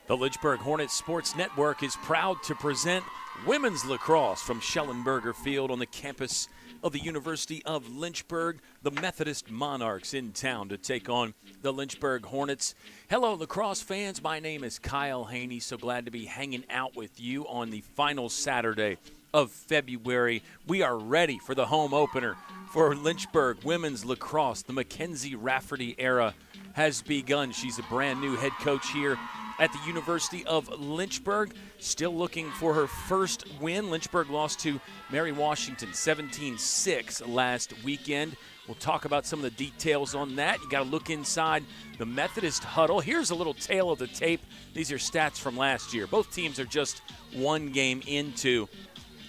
The Lynchburg Hornets Sports Network is proud to present women's lacrosse from Schellenberger Field on the campus of the University of Lynchburg. The Methodist Monarchs in town to take on the Lynchburg Hornets. Hello, lacrosse fans. My name is Kyle Haney. So glad to be hanging out with you on the final Saturday of February. We are ready for the home opener for Lynchburg women's lacrosse. The Mackenzie Rafferty era has begun. She's a brand new head coach here at the University of Lynchburg, still looking for her first win. Lynchburg lost to Mary Washington 17-6 last weekend. We'll talk about some of the details on that. You got to look inside the Methodist huddle. Here's a little tail of the tape. These are stats from last year. Both teams are just one game into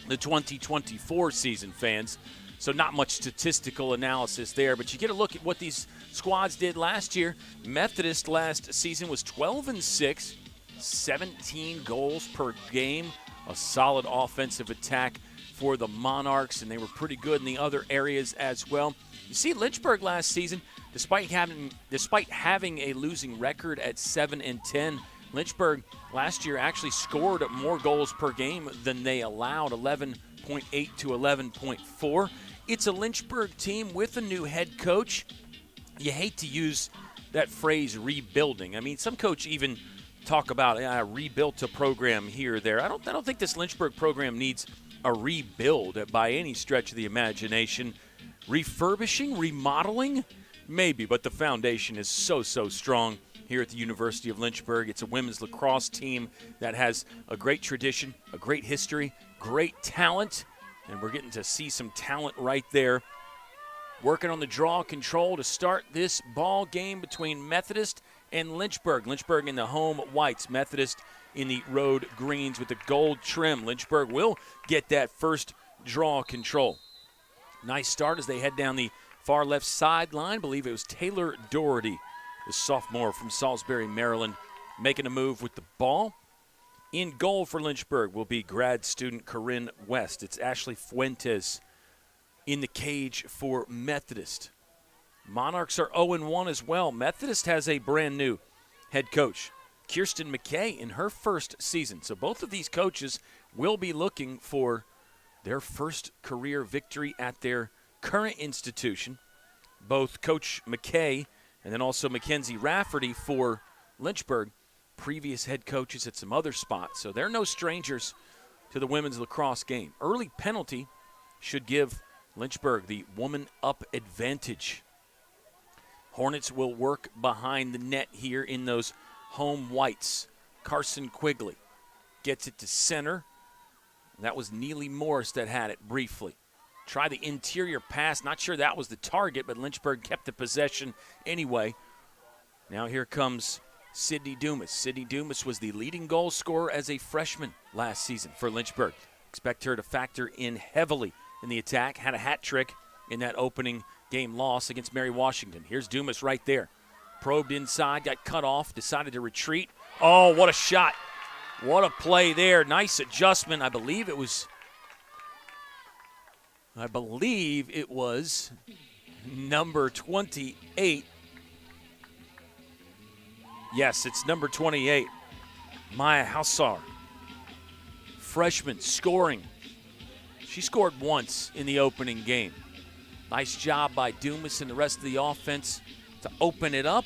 the 2024 season, fans. So not much statistical analysis there, but you get a look at what these squads did last year. Methodist last season was 12-6, 17 goals per game, a solid offensive attack for the Monarchs, and they were pretty good in the other areas as well. You see Lynchburg last season, despite having a losing record at 7-10, Lynchburg last year actually scored more goals per game than they allowed, 11.8 to 11.4. It's a Lynchburg team with a new head coach. You hate to use that phrase rebuilding. I mean, some coach even talk about rebuilt a program here or there. I don't think this Lynchburg program needs a rebuild by any stretch of the imagination. Refurbishing, remodeling, maybe, but the foundation is so strong here at the University of Lynchburg. It's a women's lacrosse team that has a great tradition, a great history, great talent, and we're getting to see some talent right there. Working on the draw control to start this ball game between Methodist and Lynchburg. Lynchburg in the home whites, Methodist in the road greens with the gold trim. Lynchburg will get that first draw control. Nice start as they head down the far left sideline. I believe it was Taylor Doherty, the sophomore from Salisbury, Maryland, making a move with the ball. In goal for Lynchburg will be grad student Corinne West. It's Ashley Fuentes in the cage for Methodist. Monarchs are 0-1 as well. Methodist has a brand new head coach, Kirsten McKay, in her first season. So both of these coaches will be looking for their first career victory at their current institution. Both Coach McKay and then also Mackenzie Rafferty for Lynchburg, previous head coaches at some other spots. So they're no strangers to the women's lacrosse game. Early penalty should give Lynchburg the woman-up advantage. Hornets will work behind the net here in those home whites. Carson Quigley gets it to center. That was Neely Morris that had it briefly. Try the interior pass. Not sure that was the target, but Lynchburg kept the possession anyway. Now here comes Sydney Dumas. Sydney Dumas was the leading goal scorer as a freshman last season for Lynchburg. Expect her to factor in heavily in the attack. Had a hat trick in that opening game loss against Mary Washington. Here's Dumas right there. Probed inside, got cut off, decided to retreat. Oh, what a shot. What a play there. Nice adjustment. I believe it was number 28. Yes, it's number 28. Maya Hausar, freshman, scoring. She scored once in the opening game. Nice job by Dumas and the rest of the offense to open it up.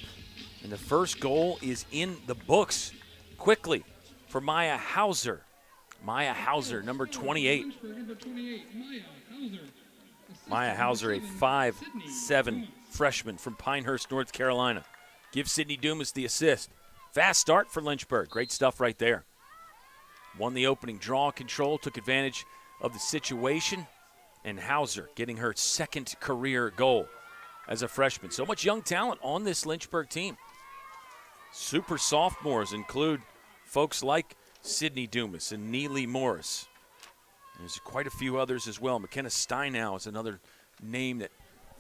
And the first goal is in the books quickly for Maya Hauser. Maya Hauser, number 28. Maya Hauser, a 5'7" freshman from Pinehurst, North Carolina. Give Sydney Dumas the assist. Fast start for Lynchburg. Great stuff right there. Won the opening draw control, took advantage of the situation, and Hauser getting her second career goal as a freshman. So much young talent on this Lynchburg team. Super sophomores include folks like Sydney Dumas and Neely Morris. There's quite a few others as well. McKenna Steinow is another name that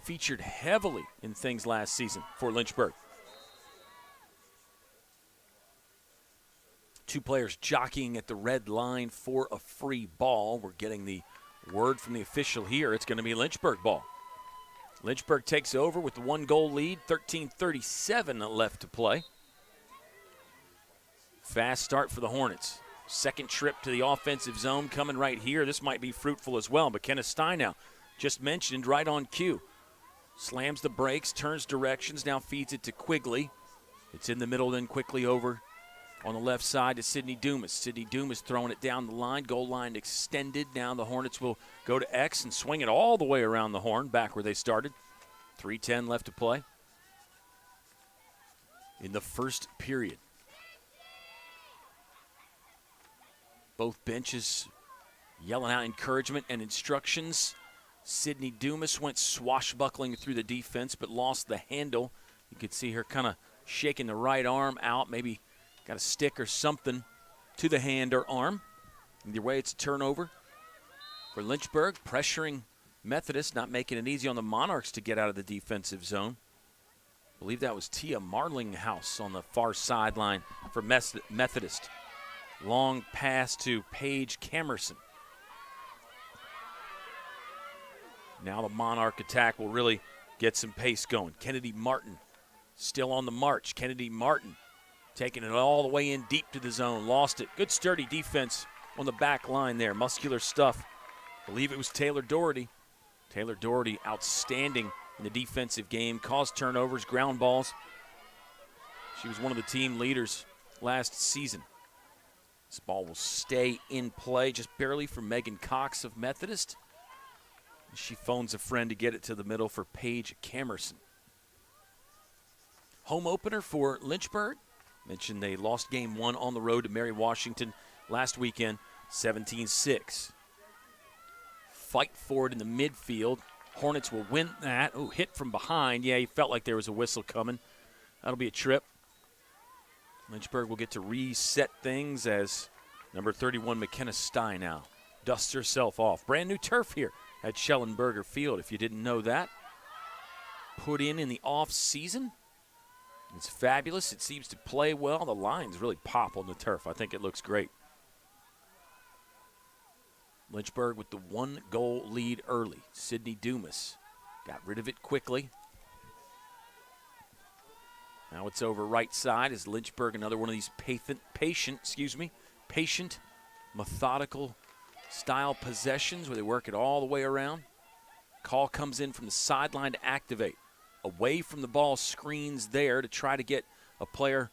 featured heavily in things last season for Lynchburg. Two players jockeying at the red line for a free ball. We're getting the word from the official here. It's going to be Lynchburg ball. Lynchburg takes over with the 1-goal lead, 13:37 left to play. Fast start for the Hornets. Second trip to the offensive zone coming right here. This might be fruitful as well. McKenna Steinow, just mentioned, right on cue. Slams the brakes, turns directions, now feeds it to Quigley. It's in the middle, then quickly over on the left side to Sydney Dumas. Sydney Dumas throwing it down the line, goal line extended. Now the Hornets will go to X and swing it all the way around the horn, back where they started. 3:10 left to play in the first period. Both benches yelling out encouragement and instructions. Sydney Dumas went swashbuckling through the defense but lost the handle. You could see her kind of shaking the right arm out, maybe got a stick or something to the hand or arm. Either way, it's a turnover for Lynchburg, pressuring Methodist, not making it easy on the Monarchs to get out of the defensive zone. I believe that was Tia Marlinghouse on the far sideline for Methodist. Long pass to Paige Camerson. Now the Monarch attack will really get some pace going. Kennedy Martin still on the march. Kennedy Martin taking it all the way in deep to the zone. Lost it. Good sturdy defense on the back line there. Muscular stuff. I believe it was Taylor Doherty. Taylor Doherty outstanding in the defensive game. Caused turnovers, ground balls. She was one of the team leaders last season. This ball will stay in play just barely for Megan Cox of Methodist. She phones a friend to get it to the middle for Paige Camerson. Home opener for Lynchburg. Mentioned they lost game one on the road to Mary Washington last weekend, 17-6. Fight for it in the midfield. Hornets will win that. Oh, hit from behind. Yeah, he felt like there was a whistle coming. That'll be a trip. Lynchburg will get to reset things as number 31, McKenna Steinow, dusts herself off. Brand new turf here at Schellenberger Field, if you didn't know that. Put in the off season. It's fabulous. It seems to play well. The lines really pop on the turf. I think it looks great. Lynchburg with the 1-goal lead early. Sydney Dumas got rid of it quickly. Now it's over right side as Lynchburg, another one of these patient, methodical style possessions where they work it all the way around. Call comes in from the sideline to activate. Away from the ball, screens there to try to get a player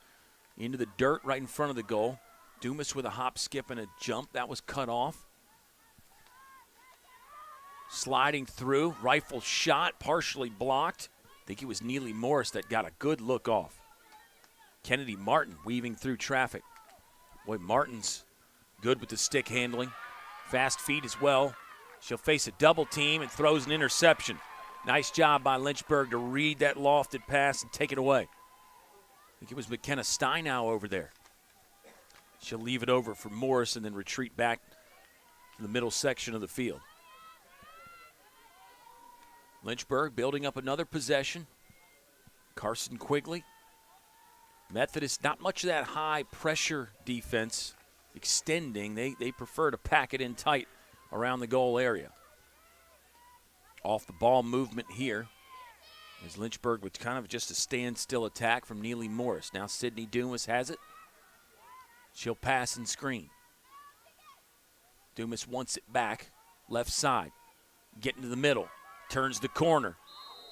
into the dirt right in front of the goal. Dumas with a hop, skip, and a jump. That was cut off. Sliding through, rifle shot, partially blocked. I think it was Neely Morris that got a good look off. Kennedy Martin weaving through traffic. Boy, Martin's good with the stick handling. Fast feet as well. She'll face a double team and throws an interception. Nice job by Lynchburg to read that lofted pass and take it away. I think it was McKenna Steinow over there. She'll leave it over for Morris and then retreat back to the middle section of the field. Lynchburg building up another possession. Carson Quigley. Methodist, not much of that high pressure defense extending. They prefer to pack it in tight around the goal area. Off the ball movement here as Lynchburg with kind of just a standstill attack from Neely Morris. Now Sydney Dumas has it. She'll pass and screen. Dumas wants it back, left side. Getting to the middle. Turns the corner.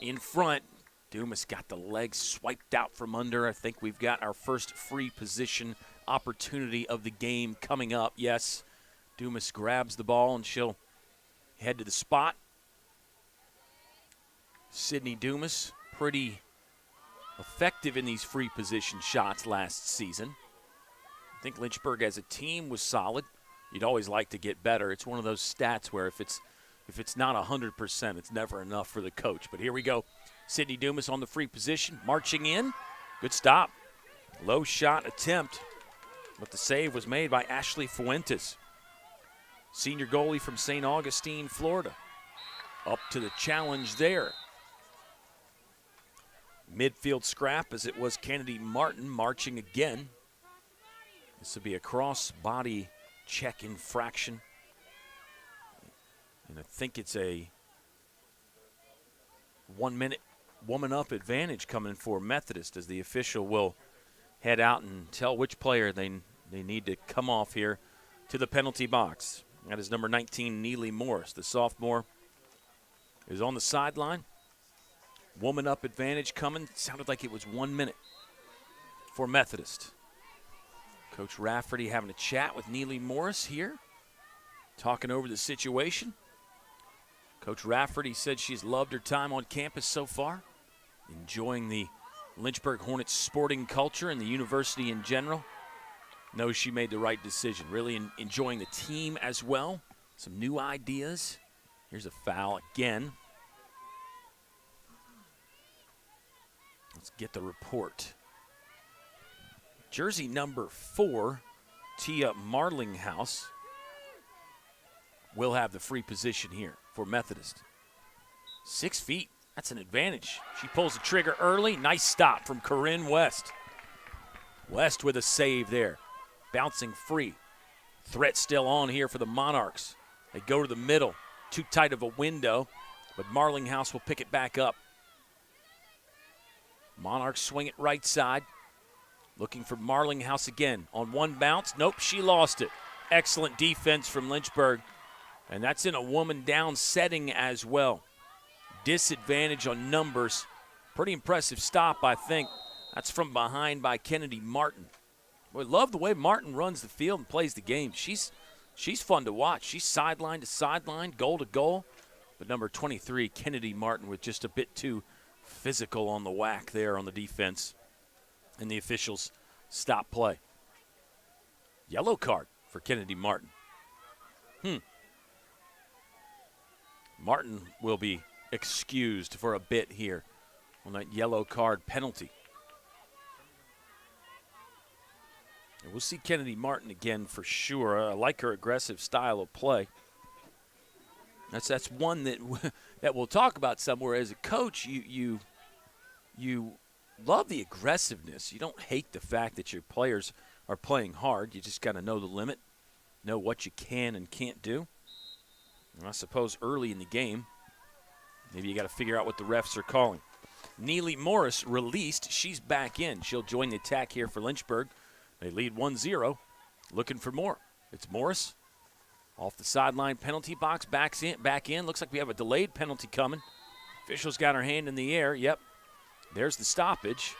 In front. Dumas got the legs swiped out from under. I think we've got our first free position opportunity of the game coming up. Yes, Dumas grabs the ball and she'll head to the spot. Sydney Dumas, pretty effective in these free position shots last season. I think Lynchburg as a team was solid. You'd always like to get better. It's one of those stats where if it's not 100%, it's never enough for the coach. But here we go. Sydney Dumas on the free position, marching in. Good stop. Low shot attempt, but the save was made by Ashley Fuentes. Senior goalie from St. Augustine, Florida. Up to the challenge there. Midfield scrap as it was Kennedy Martin marching again. This will be a cross-body check infraction. And I think it's a 1-minute woman-up advantage coming for Methodist as the official will head out and tell which player they need to come off here to the penalty box. That is number 19, Neely Morris. The sophomore is on the sideline. Woman up advantage coming. Sounded like it was 1 minute for Methodist. Coach Rafferty having a chat with Neely Morris here, talking over the situation. Coach Rafferty said she's loved her time on campus so far, enjoying the Lynchburg Hornets sporting culture and the university in general. Knows she made the right decision. Really enjoying the team as well. Some new ideas. Here's a foul again. Let's get the report. Jersey number 4, Tia Marlinghouse, will have the free position here for Methodist. 6 feet, that's an advantage. She pulls the trigger early. Nice stop from Corinne West. West with a save there. Bouncing free. Threat still on here for the Monarchs. They go to the middle. Too tight of a window, but Marlinghouse will pick it back up. Monarchs swing it right side. Looking for Marlinghouse again. On one bounce. Nope, she lost it. Excellent defense from Lynchburg. And that's in a woman down setting as well. Disadvantage on numbers. Pretty impressive stop, I think. That's from behind by Kennedy Martin. We love the way Martin runs the field and plays the game. She's fun to watch. She's sideline to sideline, goal to goal. But number 23, Kennedy Martin, with just a bit too physical on the whack there on the defense. And the officials stop play. Yellow card for Kennedy Martin. Martin will be excused for a bit here on that yellow card penalty. And we'll see Kennedy Martin again for sure. I like her aggressive style of play. That's one that we'll talk about somewhere. As a coach, you love the aggressiveness. You don't hate the fact that your players are playing hard. You just got to know the limit, know what you can and can't do. And I suppose early in the game, maybe you got to figure out what the refs are calling. Neely Morris released. She's back in. She'll join the attack here for Lynchburg. They lead 1-0, looking for more. It's Morris off the sideline penalty box, back in. Looks like we have a delayed penalty coming. Official's got her hand in the air. Yep, there's the stoppage.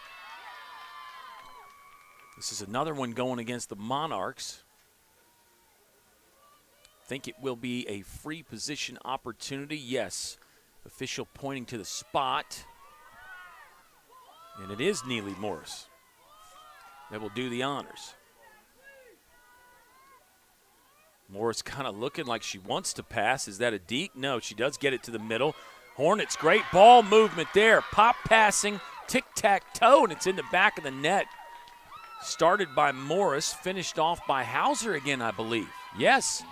This is another one going against the Monarchs. Think it will be a free position opportunity. Yes, official pointing to the spot. And it is Neely Morris that will do the honors. Morris kind of looking like she wants to pass. Is that a deke? No, she does get it to the middle. Hornets, great ball movement there. Pop passing, tic-tac-toe, and it's in the back of the net. Started by Morris, finished off by Hauser again, I believe. Yes,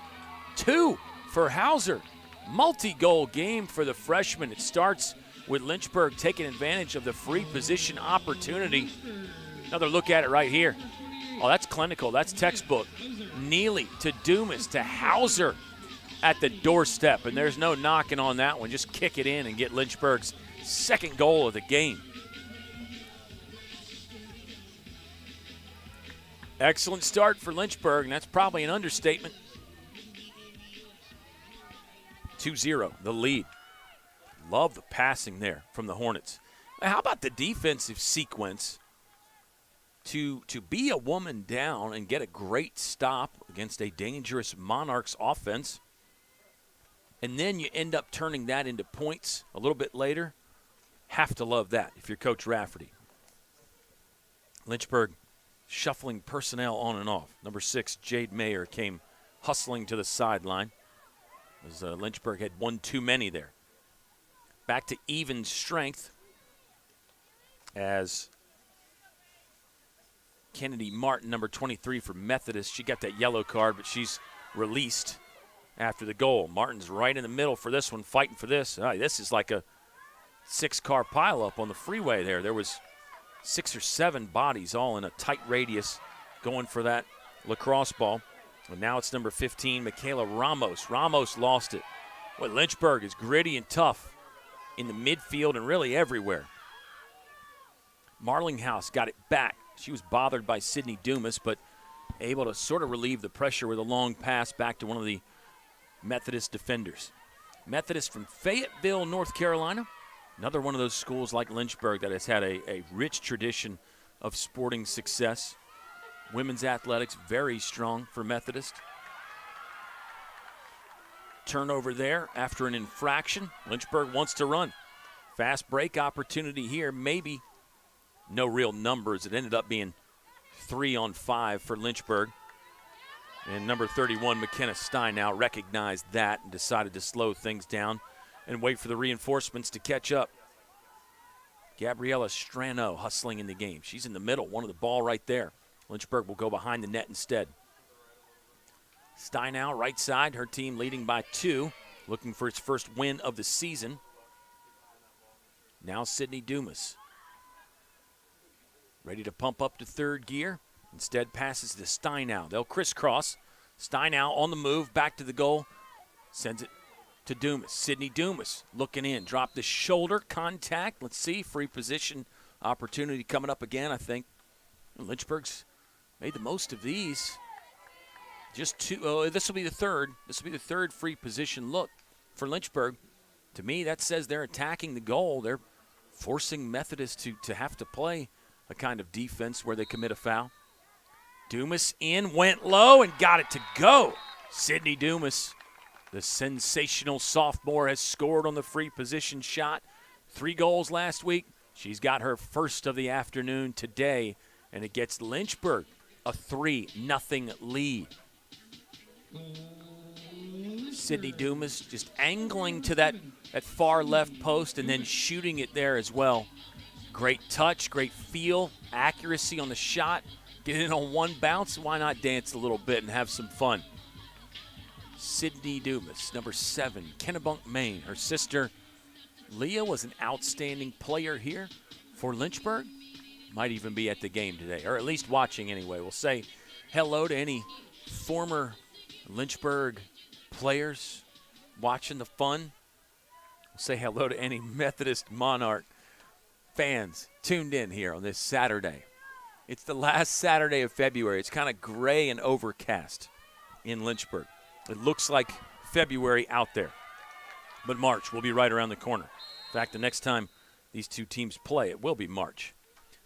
2 for Hauser. Multi-goal game for the freshman. It starts with Lynchburg taking advantage of the free position opportunity. Another look at it right here. Oh, that's clinical. That's textbook. Neely to Dumas to Hauser at the doorstep. And there's no knocking on that one. Just kick it in and get Lynchburg's second goal of the game. Excellent start for Lynchburg, and that's probably an understatement. 2-0, the lead. Love the passing there from the Hornets. How about the defensive sequence? To be a woman down and get a great stop against a dangerous Monarchs offense, and then you end up turning that into points a little bit later, have to love that if you're Coach Rafferty. Lynchburg shuffling personnel on and off. Number 6, Jade Mayer, came hustling to the sideline as Lynchburg had one too many there. Back to even strength as Kennedy Martin, number 23 for Methodist. She got that yellow card, but she's released after the goal. Martin's right in the middle for this one, fighting for this. This is like a 6-car pileup on the freeway there. There was 6 or 7 bodies all in a tight radius going for that lacrosse ball. And now it's number 15, Michaela Ramos. Ramos lost it. Boy, Lynchburg is gritty and tough in the midfield and really everywhere. Marlinghouse got it back. She was bothered by Sydney Dumas, but able to sort of relieve the pressure with a long pass back to one of the Methodist defenders. Methodist from Fayetteville, North Carolina. Another one of those schools like Lynchburg that has had a rich tradition of sporting success. Women's athletics very strong for Methodist. Turnover there after an infraction. Lynchburg wants to run. Fast break opportunity here, maybe. No real numbers. It ended up being 3 on 5 for Lynchburg. And number 31, McKenna Stein, now recognized that and decided to slow things down and wait for the reinforcements to catch up. Gabriella Strano hustling in the game. She's in the middle, wanted the ball right there. Lynchburg will go behind the net instead. Stein now right side, her team leading by 2, looking for its first win of the season. Now Sydney Dumas. Ready to pump up to third gear. Instead passes to Steinow. They'll crisscross. Steinow on the move, back to the goal. Sends it to Dumas. Sydney Dumas looking in. Drop the shoulder, contact. Let's see, free position opportunity coming up again, I think. Lynchburg's made the most of these. Just 2. Oh, this will be the third. This will be the third free position look for Lynchburg. To me, that says they're attacking the goal. They're forcing Methodist to have to play a kind of defense where they commit a foul. Dumas in, went low, and got it to go. Sydney Dumas, the sensational sophomore, has scored on the free position shot. 3 goals last week. She's got her first of the afternoon today, and it gets Lynchburg a 3-0 lead. Sydney Dumas just angling to that far left post and then shooting it there as well. Great touch, great feel, accuracy on the shot. Get in on one bounce. Why not dance a little bit and have some fun? Sydney Dumas, number 7, Kennebunk, Maine. Her sister Leah was an outstanding player here for Lynchburg. Might even be at the game today, or at least watching anyway. We'll say hello to any former Lynchburg players watching the fun. We'll say hello to any Methodist Monarch fans tuned in here on this Saturday. It's the last Saturday of February. It's kind of gray and overcast in Lynchburg. It looks like February out there. But March will be right around the corner. In fact, the next time these two teams play, it will be March.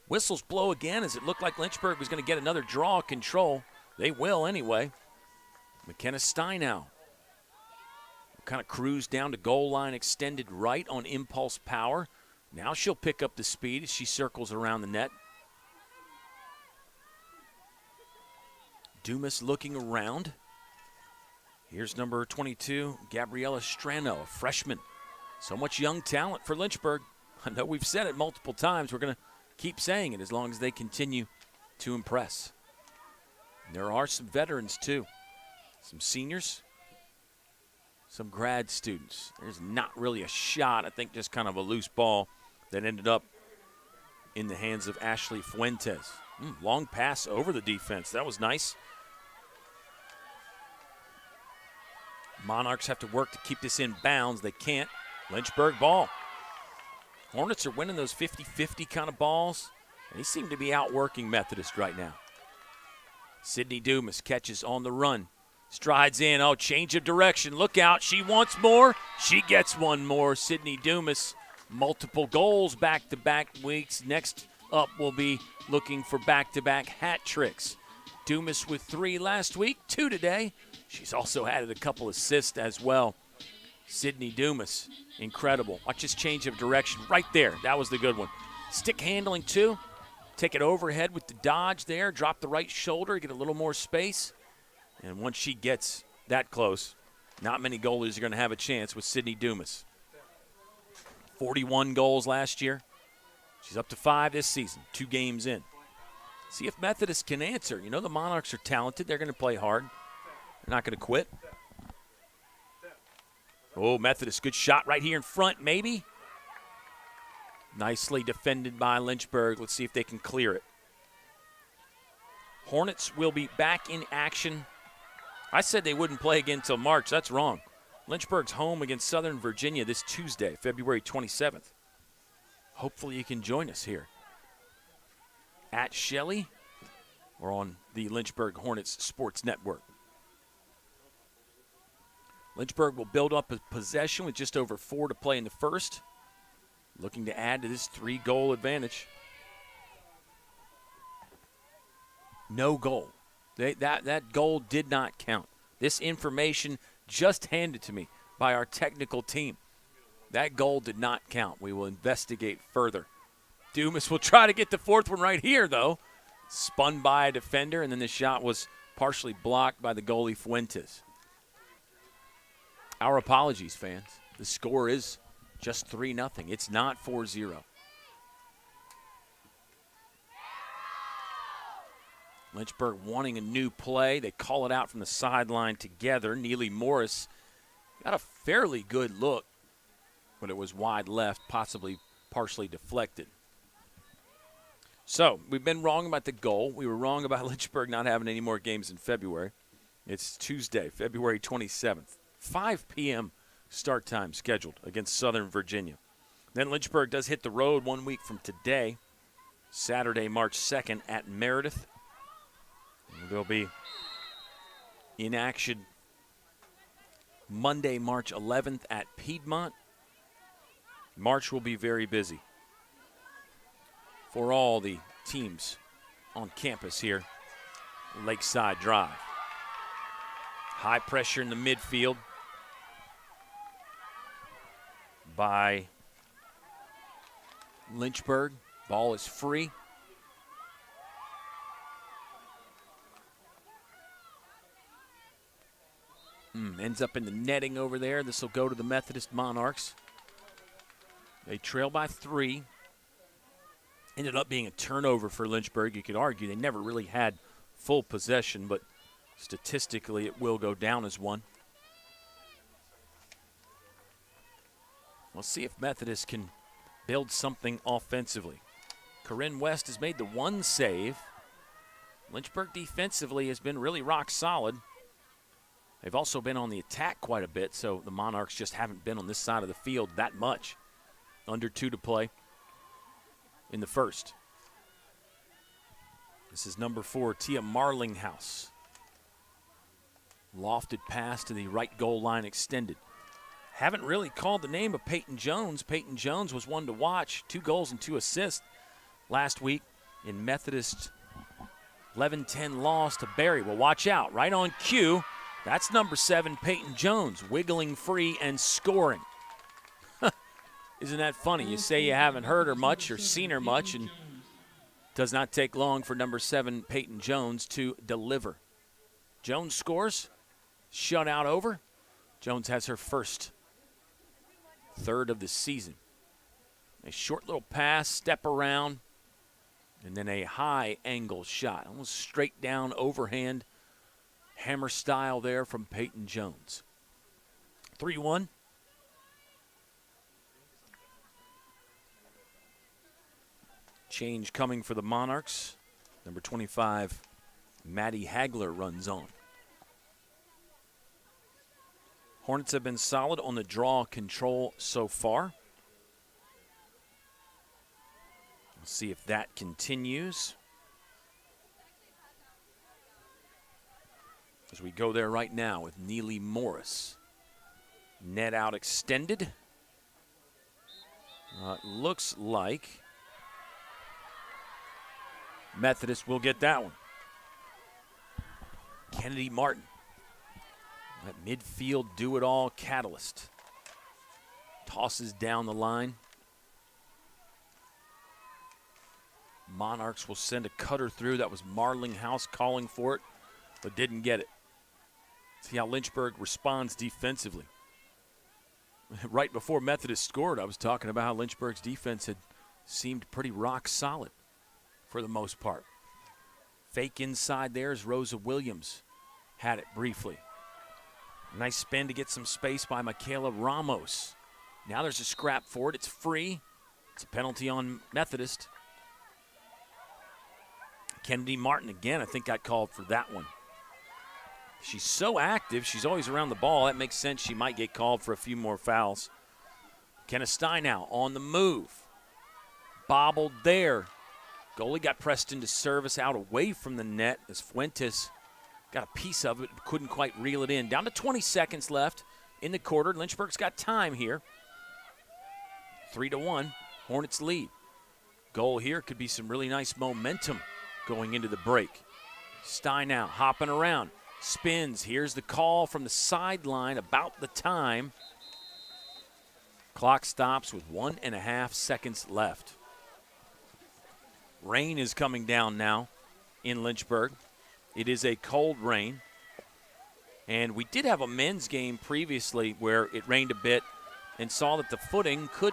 Whistles blow again as it looked like Lynchburg was going to get another draw control. They will anyway. McKenna Steinow kind of cruised down to goal line, extended right on impulse power. Now she'll pick up the speed as she circles around the net. Dumas looking around. Here's number 22, Gabriella Strano, a freshman. So much young talent for Lynchburg. I know we've said it multiple times. We're going to keep saying it as long as they continue to impress. And there are some veterans, too. Some seniors, some grad students. There's not really a shot. I think just kind of a loose ball that ended up in the hands of Ashley Fuentes. Long pass over the defense. That was nice. Monarchs have to work to keep this in bounds. They can't. Lynchburg ball. Hornets are winning those 50-50 kind of balls. They seem to be outworking Methodist right now. Sydney Dumas catches on the run. Strides in. Oh, change of direction. Look out. She wants more. She gets one more. Sydney Dumas, multiple goals back-to-back weeks. Next up will be looking for back-to-back hat tricks. Dumas with 3 last week, 2 today. She's also added a couple assists as well. Sydney Dumas, incredible. Watch this change of direction right there. That was the good one. Stick handling too. Take it overhead with the dodge there. Drop the right shoulder, get a little more space. And once she gets that close, not many goalies are going to have a chance with Sydney Dumas. 41 goals last year. She's up to 5 this season, 2 games in. See if Methodist can answer. You know the Monarchs are talented. They're going to play hard. They're not going to quit. Oh, Methodist, good shot right here in front, maybe. Nicely defended by Lynchburg. Let's see if they can clear it. Hornets will be back in action. I said they wouldn't play again until March. That's wrong. Lynchburg's home against Southern Virginia this Tuesday, February 27th. Hopefully you can join us here. at Shelley or on the Lynchburg Hornets Sports Network. Lynchburg will build up a possession with just over 4 to play in the first, looking to add to this 3-goal advantage. No goal. That goal did not count. This information just handed to me by our technical team. That goal did not count. We will investigate further. Dumas will try to get the 4th one right here, though. Spun by a defender, and then the shot was partially blocked by the goalie Fuentes. Our apologies, fans. The score is just 3-0. It's not 4-0. Lynchburg wanting a new play. They call it out from the sideline together. Neely Morris got a fairly good look, but it was wide left, possibly partially deflected. So we've been wrong about the goal. We were wrong about Lynchburg not having any more games in February. It's Tuesday, February 27th. 5 p.m. start time scheduled against Southern Virginia. Then Lynchburg does hit the road 1 week from today, Saturday, March 2nd at Meredith. They'll be in action Monday, March 11th at Piedmont. March will be very busy for all the teams on campus here, Lakeside Drive. High pressure in the midfield by Lynchburg. Ball is free. Ends up in the netting over there. This will go to the Methodist Monarchs. They trail by 3. Ended up being a turnover for Lynchburg. You could argue they never really had full possession, but statistically it will go down as one. We'll see if Methodist can build something offensively. Corinne West has made the 1 save. Lynchburg defensively has been really rock solid. They've also been on the attack quite a bit, so the Monarchs just haven't been on this side of the field that much. Under 2 to play in the first. This is number 4, Tia Marlinghouse. Lofted pass to the right goal line extended. Haven't really called the name of Peyton Jones. Peyton Jones was one to watch. 2 goals and 2 assists last week in Methodist 11-10 loss to Berry. Well, watch out. Right on cue. That's number 7, Peyton Jones, wiggling free and scoring. Isn't that funny? You say you haven't heard her much or seen her much, and it does not take long for number 7, Peyton Jones, to deliver. Jones scores. Shutout over. Jones has her first third of the season. A short little pass, step around, and then a high angle shot. Almost straight down overhand. Hammer style there from Peyton Jones. 3-1. Change coming for the Monarchs. Number 25, Maddie Hagler runs on. Hornets have been solid on the draw control so far. We'll see if that continues. As we go there right now with Neely Morris. Net out extended. Looks like Methodist will get that one. Kennedy Martin. That midfield do-it-all catalyst. Tosses down the line. Monarchs will send a cutter through. That was Marlinghouse calling for it, but didn't get it. See how Lynchburg responds defensively. Right before Methodist scored, I was talking about how Lynchburg's defense had seemed pretty rock solid for the most part. Fake inside there is Rosa Williams. Had it briefly. Nice spin to get some space by Michaela Ramos. Now there's a scrap for it. It's free. It's a penalty on Methodist. Kennedy Martin again, I think got called for that one. She's so active. She's always around the ball. That makes sense. She might get called for a few more fouls. Kenna Steinow on the move. Bobbled there Goalie got pressed into service out away from the net as Fuentes got a piece of it, couldn't quite reel it in. Down to 20 seconds left in the quarter. Lynchburg's got time here. 3-1, Hornets lead. Goal here could be some really nice momentum going into the break. Stein now hopping around, spins. Here's the call from the sideline about the time. Clock stops with 1.5 seconds left. Rain is coming down now in Lynchburg. It is a cold rain. And we did have a men's game previously where it rained a bit and saw that the footing could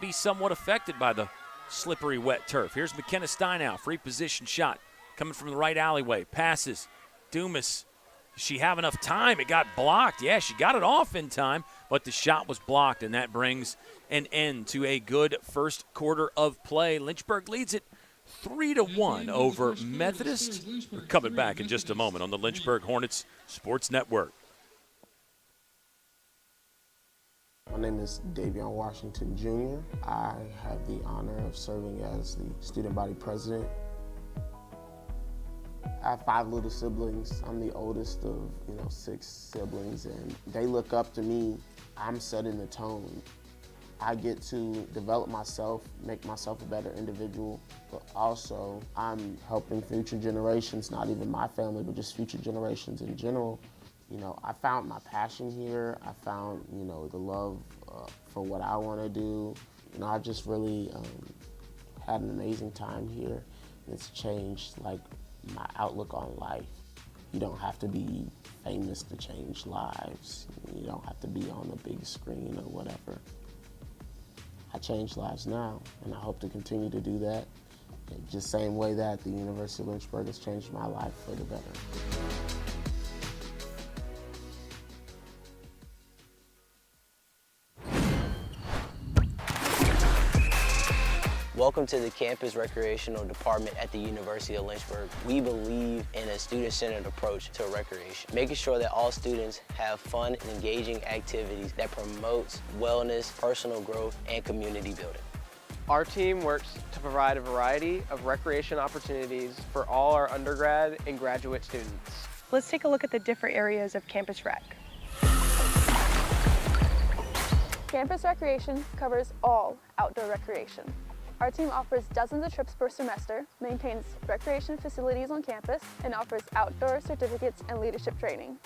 be somewhat affected by the slippery, wet turf. Here's McKenna Steinow, free position shot coming from the right alleyway. Passes. Dumas. Does she have enough time? It got blocked. Yeah, she got it off in time, but the shot was blocked, and that brings an end to a good first quarter of play. Lynchburg leads it 3-1 over Methodist. We're coming back in just a moment on the Lynchburg Hornets Sports Network. My name is Davion Washington Jr. I have the honor of serving as the student body president. I have 5 little siblings. I'm the oldest of 6 siblings, and they look up to me. I'm setting the tone. I get to develop myself, make myself a better individual, but also I'm helping future generations, not even my family, but just future generations in general. I found my passion here. I found, the love for what I want to do. I just really had an amazing time here. It's changed, my outlook on life. You don't have to be famous to change lives. You don't have to be on the big screen or whatever. I change lives now, and I hope to continue to do that. Just same way that the University of Lynchburg has changed my life for the better. Welcome to the Campus Recreational Department at the University of Lynchburg. We believe in a student-centered approach to recreation, making sure that all students have fun and engaging activities that promotes wellness, personal growth, and community building. Our team works to provide a variety of recreation opportunities for all our undergrad and graduate students. Let's take a look at the different areas of Campus Rec. Campus Recreation covers all outdoor recreation. Our team offers dozens of trips per semester, maintains recreation facilities on campus, and offers outdoor certificates and leadership training.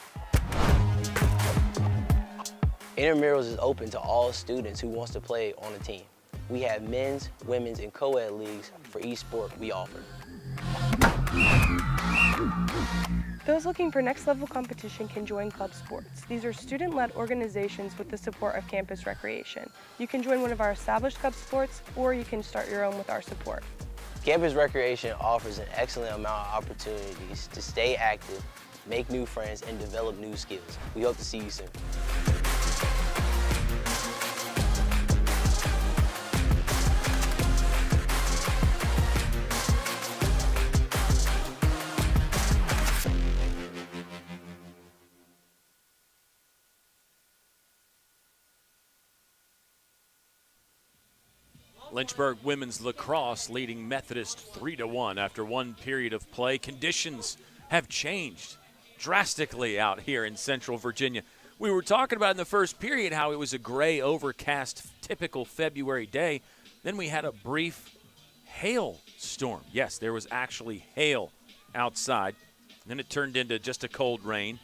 Intramurals is open to all students who wants to play on a team. We have men's, women's, and co-ed leagues for each sport we offer. Those looking for next level competition can join club sports. These are student-led organizations with the support of Campus Recreation. You can join one of our established club sports, or you can start your own with our support. Campus Recreation offers an excellent amount of opportunities to stay active, make new friends, and develop new skills. We hope to see you soon. Lynchburg women's lacrosse leading Methodist 3-1 after one period of play. Conditions have changed drastically out here in Central Virginia. We were talking about in the first period how it was a gray, overcast, typical February day. Then we had a brief hail storm. Yes, there was actually hail outside. Then it turned into just a cold rain.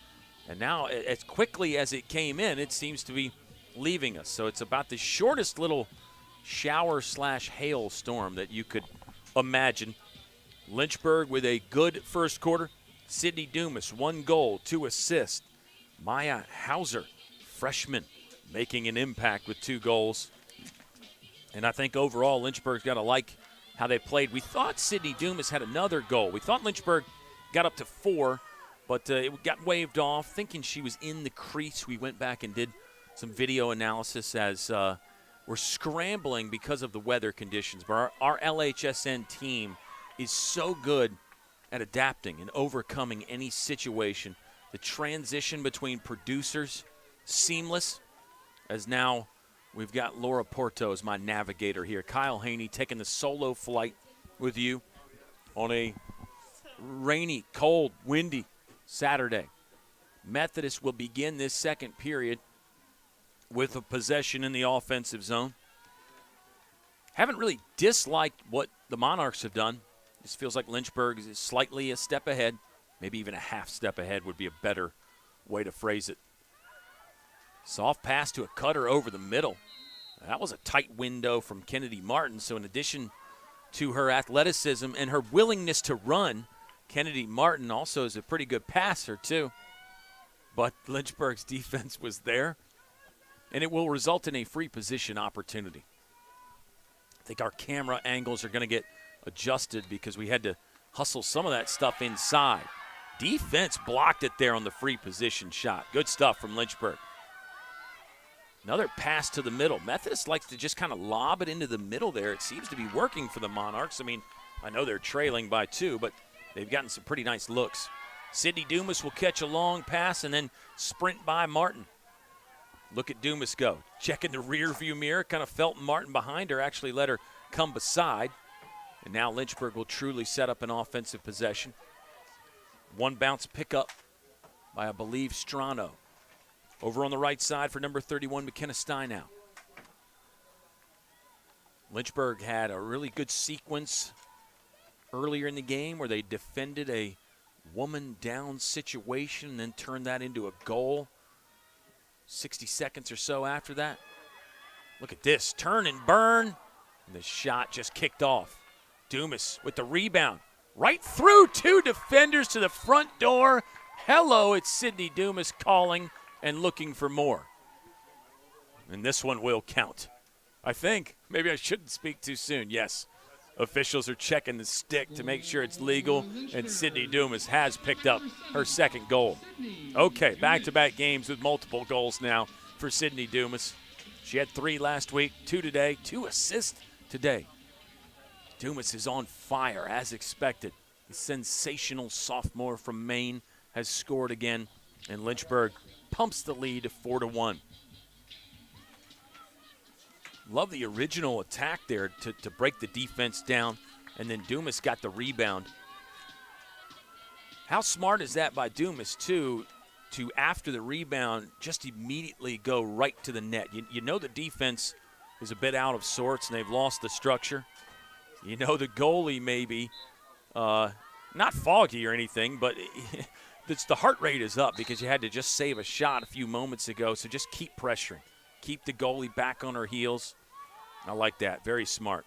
And now, as quickly as it came in, it seems to be leaving us. So it's about the shortest little shower/hail storm that you could imagine. Lynchburg with a good first quarter. Sydney Dumas, 1 goal, 2 assists. Maya Hauser, freshman, making an impact with 2 goals. And I think overall Lynchburg's got to like how they played. We thought Sydney Dumas had another goal. We thought Lynchburg got up to 4, but it got waved off. Thinking she was in the crease, we went back and did some video analysis as we're scrambling because of the weather conditions. But our LHSN team is so good at adapting and overcoming any situation. The transition between producers, seamless, as now we've got Laura Porto as my navigator here. Kyle Haney taking the solo flight with you on a rainy, cold, windy Saturday. Methodist will begin this second period with a possession in the offensive zone. Haven't really disliked what the Monarchs have done. This feels like Lynchburg is slightly a step ahead. Maybe even a half step ahead would be a better way to phrase it. Soft pass to a cutter over the middle. That was a tight window from Kennedy Martin. So in addition to her athleticism and her willingness to run, Kennedy Martin also is a pretty good passer too. But Lynchburg's defense was there, and it will result in a free position opportunity. I think our camera angles are going to get adjusted because we had to hustle some of that stuff inside. Defense blocked it there on the free position shot. Good stuff from Lynchburg. Another pass to the middle. Methodist likes to just kind of lob it into the middle there. It seems to be working for the Monarchs. I mean, I know they're trailing by 2, but they've gotten some pretty nice looks. Sydney Dumas will catch a long pass and then sprint by Martin. Look at Dumas go. Checking the rear view mirror. Kind of felt Martin behind her. Actually let her come beside. And now Lynchburg will truly set up an offensive possession. One bounce pickup by, I believe, Strano. Over on the right side for number 31, McKenna Steinow. Lynchburg had a really good sequence earlier in the game where they defended a woman down situation and then turned that into a goal 60 seconds or so after that. Look at this, turn and burn, and the shot just kicked off. Dumas with the rebound, right through 2 defenders to the front door. Hello, it's Sydney Dumas calling and looking for more. And this one will count. I think. Maybe I shouldn't speak too soon. Yes, officials are checking the stick to make sure it's legal, and Sydney Dumas has picked up her second goal. Okay, back-to-back games with multiple goals now for Sydney Dumas. She had 3 last week, 2 today, 2 assists today. Dumas is on fire, as expected. The sensational sophomore from Maine has scored again, and Lynchburg pumps the lead to 4-1. Love the original attack there to break the defense down, and then Dumas got the rebound. How smart is that by Dumas, too, to after the rebound just immediately go right to the net? You know the defense is a bit out of sorts, and they've lost the structure. You know the goalie maybe not foggy or anything, but the heart rate is up because you had to just save a shot a few moments ago, so just keep pressuring. Keep the goalie back on her heels. I like that. Very smart.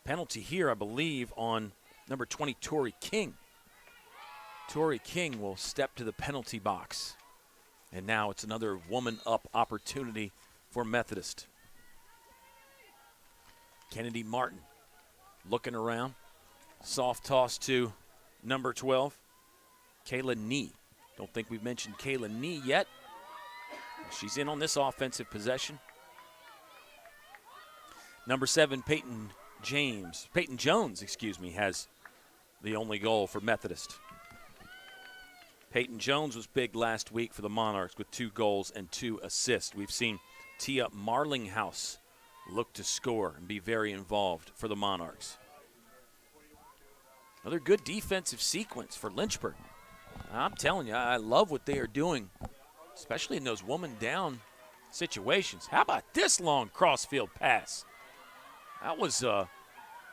Penalty here, I believe, on number 20, Tori King. Tori King will step to the penalty box. And now it's another woman-up opportunity for Methodist. Kennedy Martin looking around. Soft toss to number 12, Kayla Nee. Don't think we've mentioned Kayla Nee yet. She's in on this offensive possession. Number 7, Peyton Jones, has the only goal for Methodist. Peyton Jones was big last week for the Monarchs with 2 goals and 2 assists. We've seen Tia Marlinghouse look to score and be very involved for the Monarchs. Another good defensive sequence for Lynchburg. I'm telling you, I love what they are doing, especially in those woman down situations. How about this long crossfield pass? That was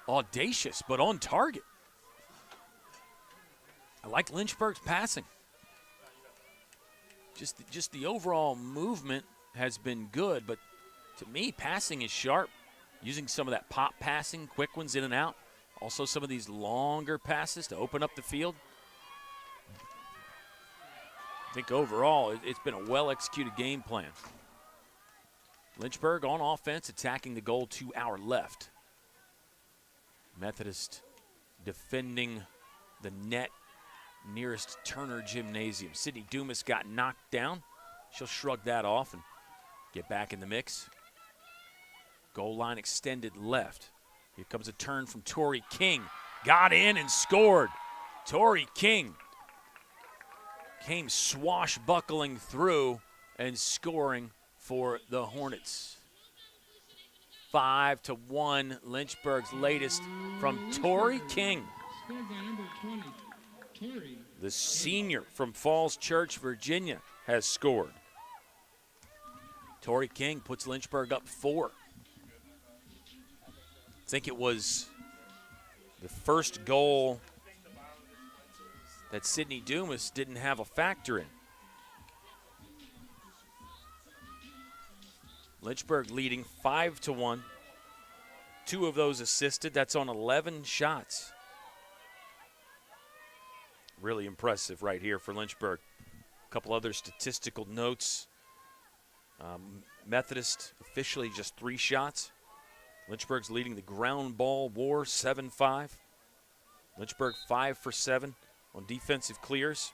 audacious, but on target. I like Lynchburg's passing. Just the overall movement has been good, but to me, passing is sharp. Using some of that pop passing, quick ones in and out. Also some of these longer passes to open up the field. I think overall it's been a well-executed game plan. Lynchburg on offense, attacking the goal, 2 hour left. Methodist defending the net nearest Turner Gymnasium. Sydney Dumas got knocked down. She'll shrug that off and get back in the mix. Goal line extended left. Here comes a turn from Tori King. Got in and scored. Tori King came swashbuckling through and scoring for the Hornets. 5-1. Lynchburg's latest from Tori King. The senior from Falls Church, Virginia, has scored. Tori King puts Lynchburg up 4. I think it was the first goal that Sydney Dumas didn't have a factor in. Lynchburg leading 5-1. 2 of those assisted. That's on 11 shots. Really impressive right here for Lynchburg. A couple other statistical notes. Methodist officially just 3 shots. Lynchburg's leading the ground ball war 7-5. Lynchburg 5 for 7 on defensive clears.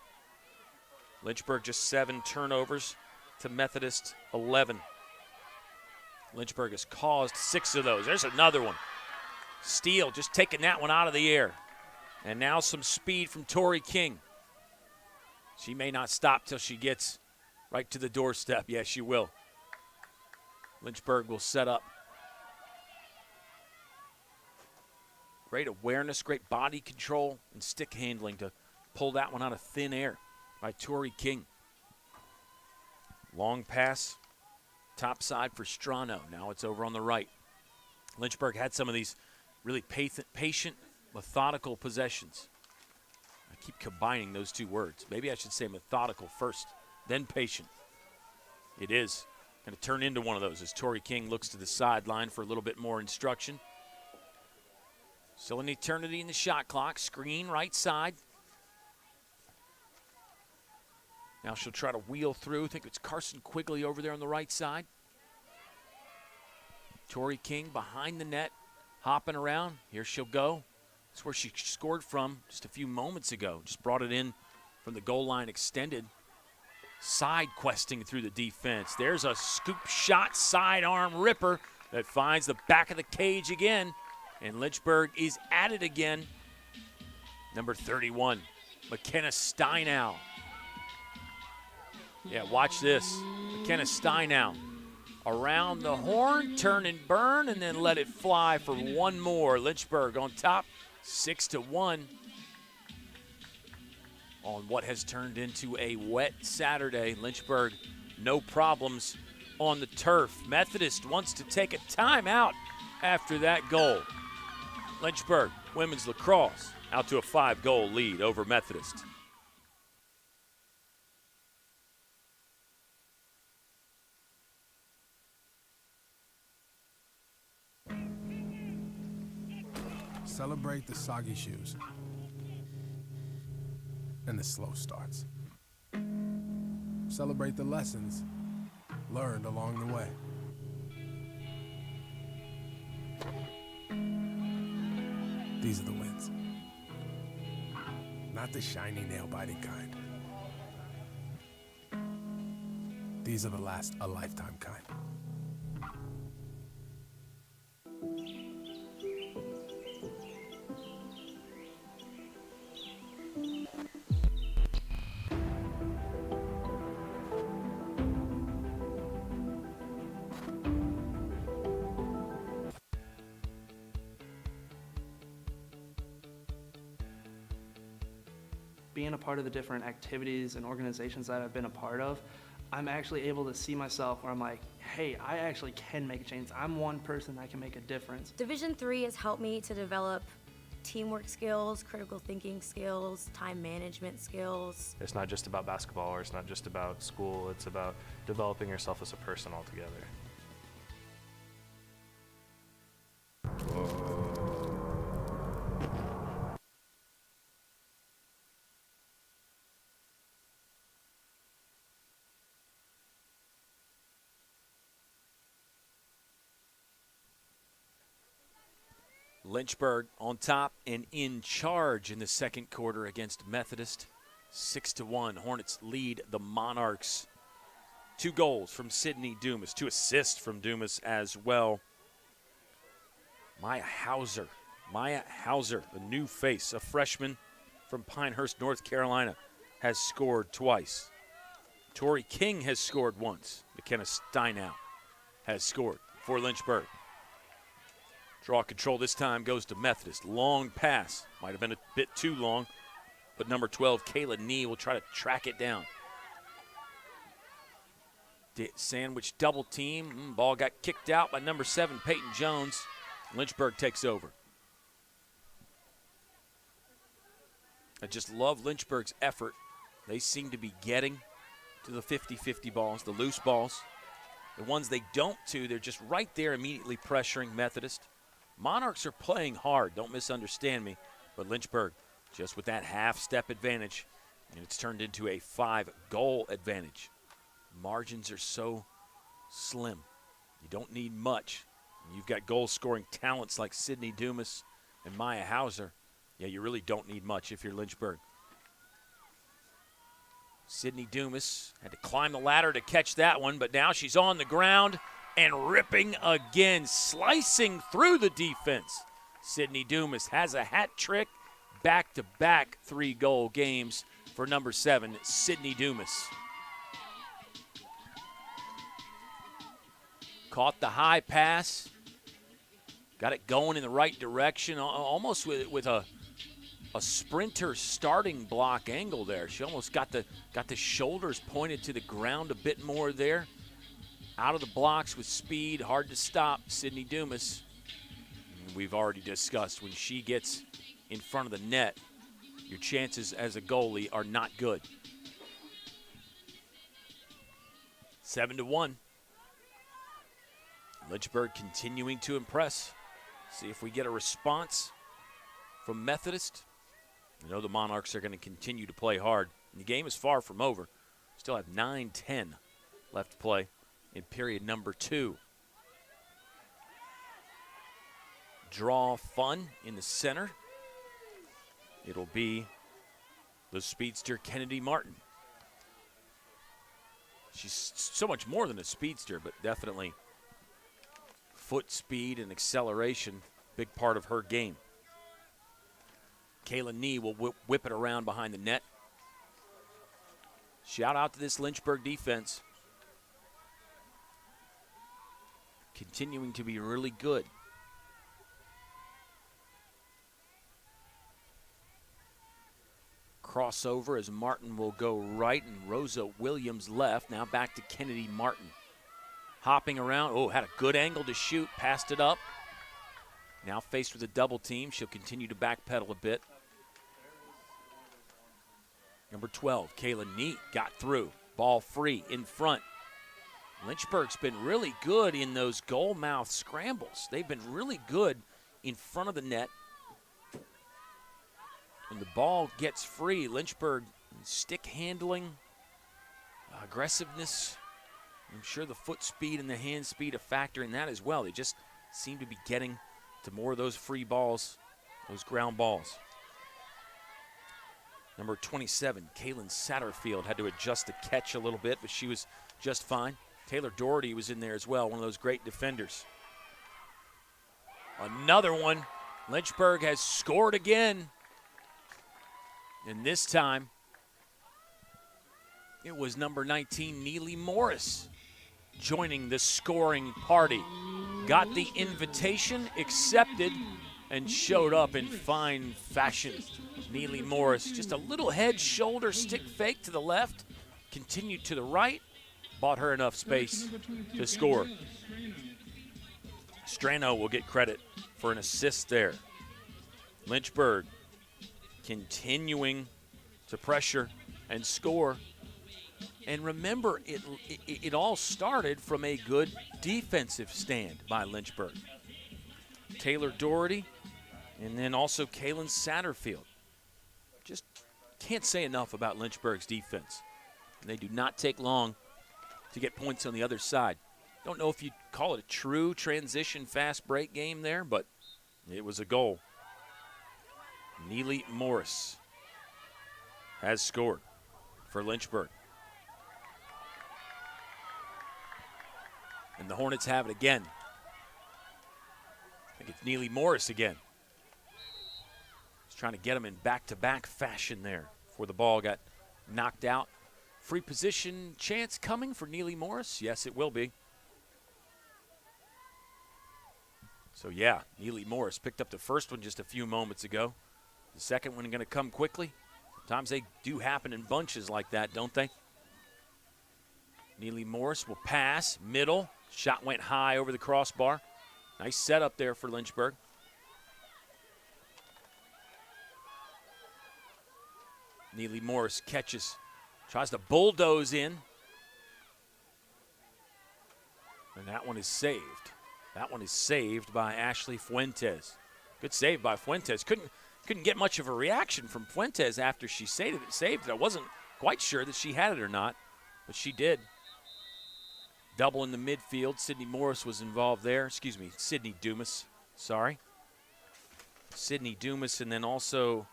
Lynchburg just 7 turnovers to Methodist 11. Lynchburg has caused 6 of those. There's another one. Steele just taking that one out of the air. And now some speed from Tori King. She may not stop till she gets right to the doorstep. Yes, she will. Lynchburg will set up. Great awareness, great body control, and stick handling to pull that one out of thin air by Tori King. Long pass, top side for Strano. Now it's over on the right. Lynchburg had some of these really patient, methodical possessions. I keep combining those 2 words. Maybe I should say methodical first, then patient. It is going to turn into one of those as Tori King looks to the sideline for a little bit more instruction. Still an eternity in the shot clock. Screen right side. Now she'll try to wheel through. I think it's Carson Quigley over there on the right side. Tori King behind the net, hopping around. Here she'll go. That's where she scored from just a few moments ago. Just brought it in from the goal line extended. Side questing through the defense. There's a scoop shot, sidearm ripper that finds the back of the cage again. And Lynchburg is at it again. Number 31, McKenna Steinow. Yeah, watch this. McKenna Steinow around the horn, turn and burn, and then let it fly for one more. Lynchburg on top, 6-1 on what has turned into a wet Saturday. Lynchburg, no problems on the turf. Methodist wants to take a timeout after that goal. Lynchburg women's lacrosse out to a 5-goal lead over Methodist. Celebrate the soggy shoes and the slow starts. Celebrate the lessons learned along the way. These are the wins. Not the shiny, nail-biting kind. These are the last a lifetime kind. Being a part of the different activities and organizations that I've been a part of, I'm actually able to see myself where I'm like, hey, I actually can make a change. I'm one person that can make a difference. Division III has helped me to develop teamwork skills, critical thinking skills, time management skills. It's not just about basketball, or it's not just about school, it's about developing yourself as a person altogether. Lynchburg on top and in charge in the second quarter against Methodist. 6-1. Hornets lead the Monarchs. 2 goals from Sydney Dumas. 2 assists from Dumas as well. Maya Hauser, the new face, a freshman from Pinehurst, North Carolina, has scored twice. Tori King has scored once. McKenna Steinow has scored for Lynchburg. Draw control this time goes to Methodist. Long pass. Might have been a bit too long, but number 12, Kayla Nee, will try to track it down. Sandwich double team. Ball got kicked out by number 7, Peyton Jones. Lynchburg takes over. I just love Lynchburg's effort. They seem to be getting to the 50-50 balls, the loose balls. The ones they don't they're just right there immediately pressuring Methodist. Monarchs are playing hard, don't misunderstand me, but Lynchburg just with that half-step advantage, and it's turned into a 5-goal advantage. Margins are so slim. You don't need much. You've got goal-scoring talents like Sydney Dumas and Maya Hauser. Yeah, you really don't need much if you're Lynchburg. Sydney Dumas had to climb the ladder to catch that one, but now she's on the ground and ripping again, slicing through the defense. Sydney Dumas has a hat trick, back-to-back 3-goal games for number 7, Sydney Dumas. Caught the high pass, got it going in the right direction, almost with a sprinter starting block angle there. She almost got the shoulders pointed to the ground a bit more there. Out of the blocks with speed, hard to stop, Sydney Dumas. We've already discussed when she gets in front of the net, your chances as a goalie are not good. 7-1. Lynchburg continuing to impress. See if we get a response from Methodist. I know the Monarchs are going to continue to play hard. The game is far from over. Still have 9:10 left to play in period number 2. Draw fun in the center. It'll be the speedster Kennedy Martin. She's so much more than a speedster, but definitely foot speed and acceleration, big part of her game. Kayla Nee will whip it around behind the net. Shout out to this Lynchburg defense. Continuing to be really good. Crossover as Martin will go right and Rosa Williams left. Now back to Kennedy Martin. Hopping around. Oh, had a good angle to shoot. Passed it up. Now faced with a double team. She'll continue to backpedal a bit. Number 12, Kayla Nee got through. Ball free in front. Lynchburg's been really good in those goal mouth scrambles. They've been really good in front of the net. When the ball gets free, Lynchburg stick handling, aggressiveness. I'm sure the foot speed and the hand speed a factor in that as well. They just seem to be getting to more of those free balls, those ground balls. Number 27, Kaylin Satterfield, had to adjust the catch a little bit, but she was just fine. Taylor Doherty was in there as well, one of those great defenders. Another one. Lynchburg has scored again. And this time, it was number 19, Neely Morris, joining the scoring party. Got the invitation, accepted, and showed up in fine fashion. Neely Morris, just a little head, shoulder, stick fake to the left, continued to the right, bought her enough space to score. Strano will get credit for an assist there. Lynchburg continuing to pressure and score. And remember, it all started from a good defensive stand by Lynchburg. Taylor Doherty, and then also Kaylin Satterfield. Just can't say enough about Lynchburg's defense. They do not take long to get points on the other side. Don't know if you'd call it a true transition fast break game there, but it was a goal. Neely Morris has scored for Lynchburg. And the Hornets have it again. I think it's Neely Morris again. He's trying to get him in back-to-back fashion there before the ball got knocked out. Free position chance coming for Neely Morris? Yes, it will be. So, yeah, Neely Morris picked up the first one just a few moments ago. The second one going to come quickly. Sometimes they do happen in bunches like that, don't they? Neely Morris will pass, middle. Shot went high over the crossbar. Nice setup there for Lynchburg. Neely Morris catches, tries to bulldoze in. And that one is saved. That one is saved by Ashley Fuentes. Good save by Fuentes. Couldn't get much of a reaction from Fuentes after she saved it. I wasn't quite sure that she had it or not, but she did. Double in the midfield. Sydney Morris was involved there. Excuse me, Sydney Dumas. Sorry. Sydney Dumas, and then also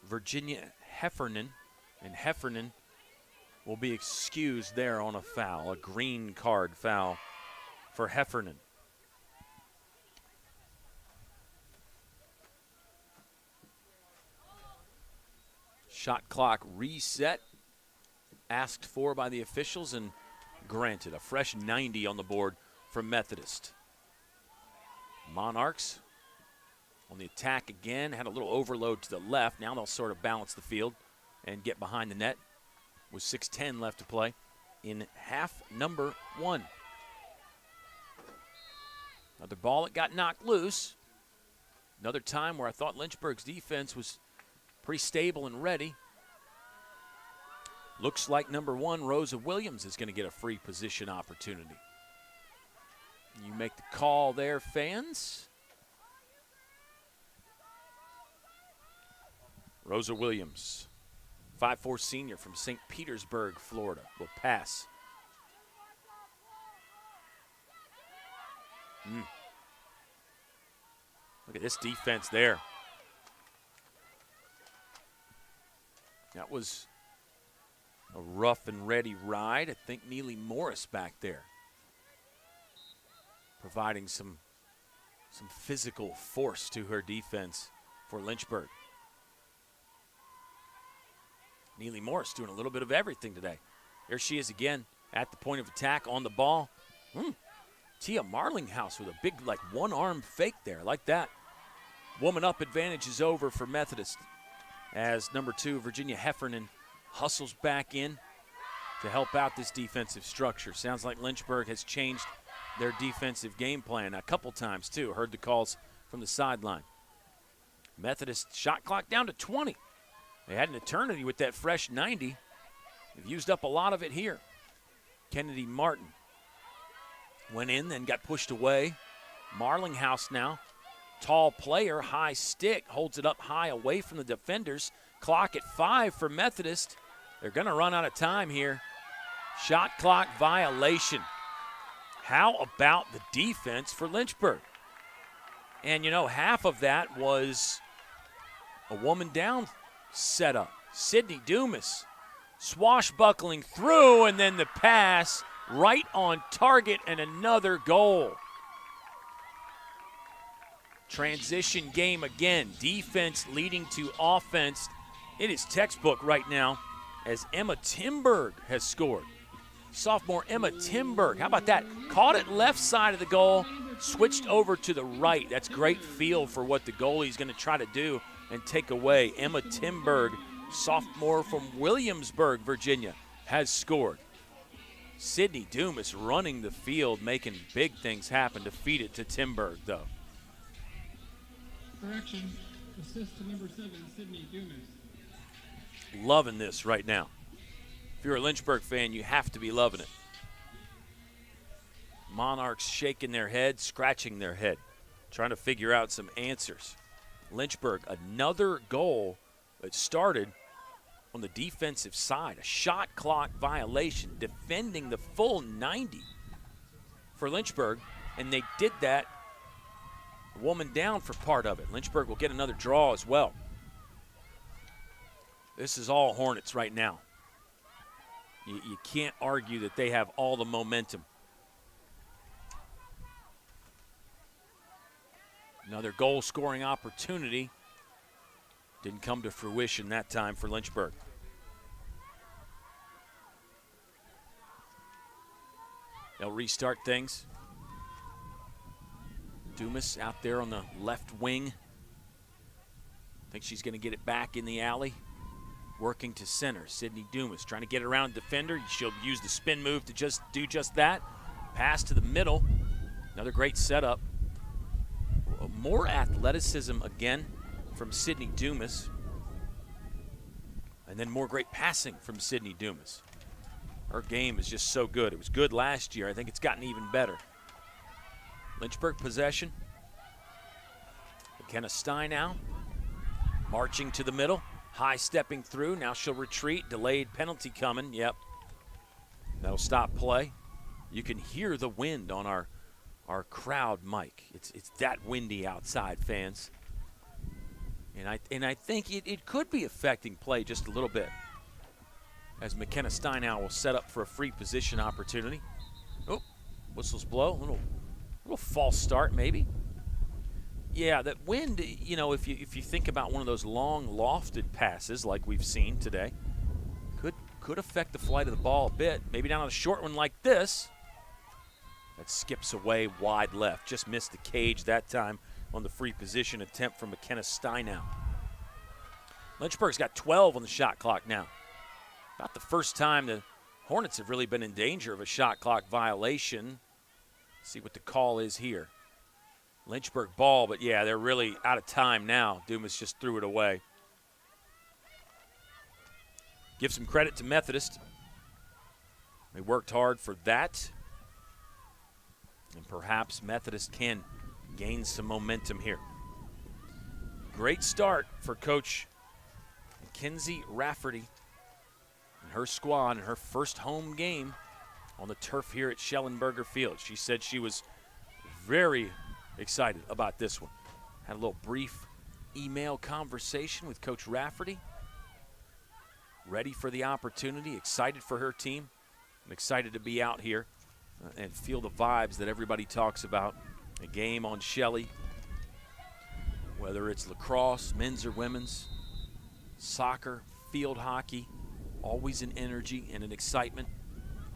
Virginia Heffernan. And Heffernan will be excused there on a foul, a green card foul for Heffernan. Shot clock reset, asked for by the officials and granted. A fresh 90 on the board from Methodist. Monarchs on the attack again, had a little overload to the left. Now they'll sort of balance the field and get behind the net with 6:10 left to play in half number 1. Another ball that got knocked loose. Another time where I thought Lynchburg's defense was pretty stable and ready. Looks like number 1, Rosa Williams, is going to get a free position opportunity. You make the call there, fans. Rosa Williams, 5'4" senior from St. Petersburg, Florida, will pass. Look at this defense there. That was a rough and ready ride. I think Neely Morris back there providing some physical force to her defense for Lynchburg. Neely Morris doing a little bit of everything today. There she is again at the point of attack on the ball. Tia Marlinghouse with a big, one-arm fake there. I like that. Woman up advantage is over for Methodist as number 2, Virginia Heffernan, hustles back in to help out this defensive structure. Sounds like Lynchburg has changed their defensive game plan a couple times, too. Heard the calls from the sideline. Methodist shot clock down to 20. They had an eternity with that fresh 90. They've used up a lot of it here. Kennedy Martin went in, then got pushed away. Marlinghouse now. Tall player, high stick, holds it up high away from the defenders. Clock at 5 for Methodist. They're going to run out of time here. Shot clock violation. How about the defense for Lynchburg? And, half of that was a woman down setup. Sydney Dumas swashbuckling through, and then the pass right on target and another goal. Transition game again. Defense leading to offense. It is textbook right now as Emma Timberg has scored. Sophomore Emma Timberg. How about that? Caught it left side of the goal, switched over to the right. That's great feel for what the goalie's going to try to do and take away. Emma Timberg, sophomore from Williamsburg, Virginia, has scored. Sydney Dumas running the field, making big things happen to feed it to Timberg, though. Correction, assist to number 7, Sydney Dumas. Loving this right now. If you're a Lynchburg fan, you have to be loving it. Monarchs shaking their head, scratching their head, trying to figure out some answers. Lynchburg, another goal that started on the defensive side. A shot clock violation, defending the full 90 for Lynchburg, and they did that. Woman down for part of it. Lynchburg will get another draw as well. This is all Hornets right now. You can't argue that they have all the momentum. Another goal-scoring opportunity. Didn't come to fruition that time for Lynchburg. They'll restart things. Dumas out there on the left wing. I think she's going to get it back in the alley. Working to center. Sydney Dumas trying to get around a defender. She'll use the spin move to just do just that. Pass to the middle. Another great setup. More athleticism again from Sydney Dumas. And then more great passing from Sydney Dumas. Her game is just so good. It was good last year. I think it's gotten even better. Lynchburg possession. McKenna Steinow marching to the middle. High stepping through. Now she'll retreat. Delayed penalty coming. Yep. That'll stop play. You can hear the wind on our crowd mic. It's that windy outside, fans. And I think it could be affecting play just a little bit. As McKenna Steinow will set up for a free position opportunity. Oh, whistles blow. A little false start maybe. Yeah, that wind, you know, if you think about one of those long lofted passes like we've seen today, could affect the flight of the ball a bit. Maybe down on a short one like this. That skips away wide left. Just missed the cage that time on the free position attempt from McKenna Steinow. Lynchburg's got 12 on the shot clock now. Not the first time the Hornets have really been in danger of a shot clock violation. Let's see what the call is here. Lynchburg ball, but yeah, they're really out of time now. Dumas just threw it away. Give some credit to Methodist. They worked hard for that. And perhaps Methodist can gain some momentum here. Great start for Coach Mackenzie Rafferty and her squad in her first home game on the turf here at Schellenberger Field. She said she was very excited about this one. Had a little brief email conversation with Coach Rafferty. Ready for the opportunity, excited for her team, and excited to be out here and feel the vibes that everybody talks about. A game on Shelley, whether it's lacrosse, men's or women's, soccer, field hockey, always an energy and an excitement.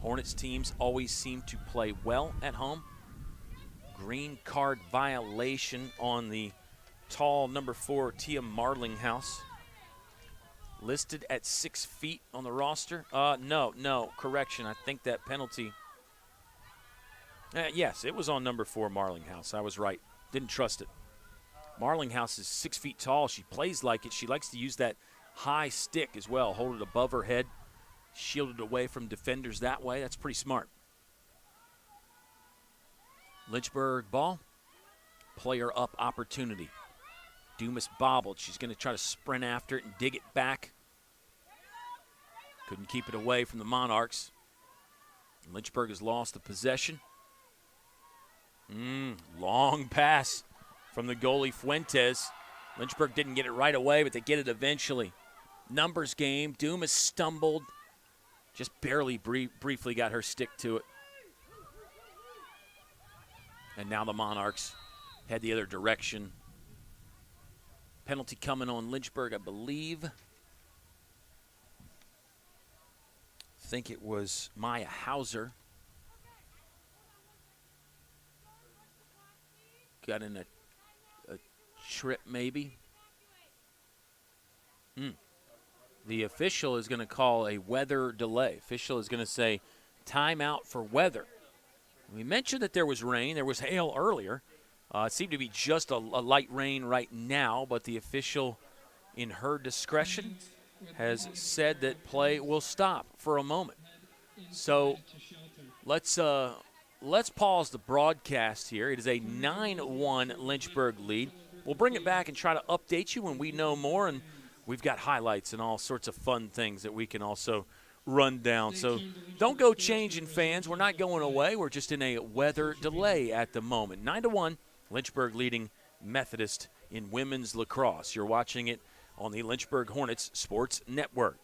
Hornets teams always seem to play well at home. Green card violation on the tall number 4 Tia Marlinghouse. Listed at 6 feet on the roster. No, correction. I think that penalty. Yes, it was on number 4 Marlinghouse. I was right. Didn't trust it. Marlinghouse is 6 feet tall. She plays like it. She likes to use that high stick as well. Hold it above her head. Shield it away from defenders that way. That's pretty smart. Lynchburg ball. Player up opportunity. Dumas bobbled. She's going to try to sprint after it and dig it back. Couldn't keep it away from the Monarchs. Lynchburg has lost the possession. Long pass from the goalie Fuentes. Lynchburg didn't get it right away, but they get it eventually. Numbers game. Dumas stumbled. Just barely briefly got her stick to it. And now the Monarchs head the other direction. Penalty coming on Lynchburg, I believe. I think it was Maya Hauser. Got in a trip, maybe. The official is going to call a weather delay. Official is going to say timeout for weather. We mentioned that there was rain. There was hail earlier. It seemed to be just a light rain right now, but the official, in her discretion, has said that play will stop for a moment. So let's pause the broadcast here. It is a 9-1 Lynchburg lead. We'll bring it back and try to update you when we know more, and we've got highlights and all sorts of fun things that we can also run down. So don't go changing, fans. We're not going away. We're just in a weather delay at the moment. 9-1, Lynchburg leading Methodist in women's lacrosse. You're watching it on the Lynchburg Hornets Sports Network.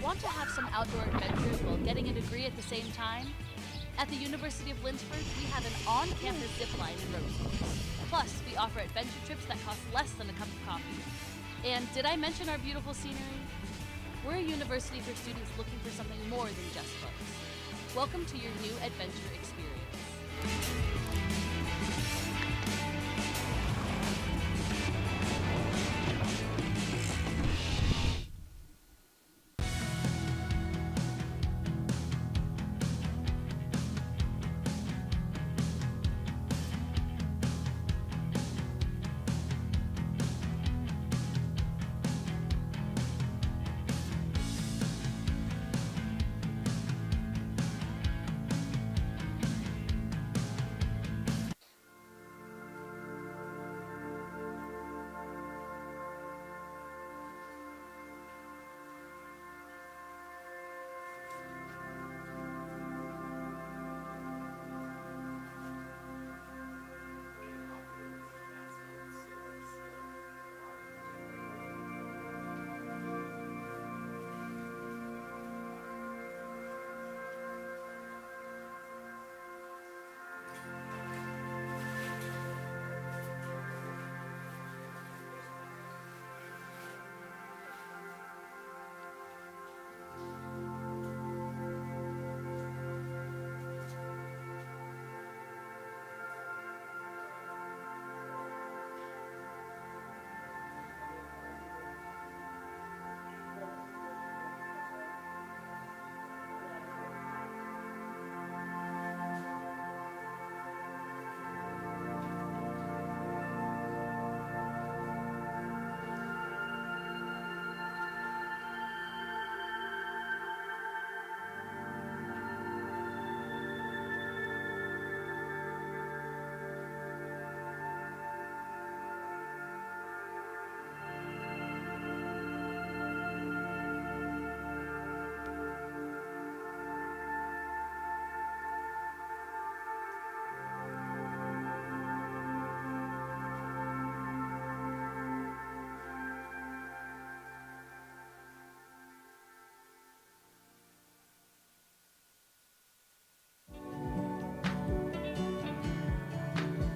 Want to have some outdoor adventures while getting a degree at the same time? At the University of Lynchburg, we have an on-campus zip line and rope course. Plus, we offer adventure trips that cost less than a cup of coffee. And did I mention our beautiful scenery? We're a university for students looking for something more than just books. Welcome to your new adventure experience.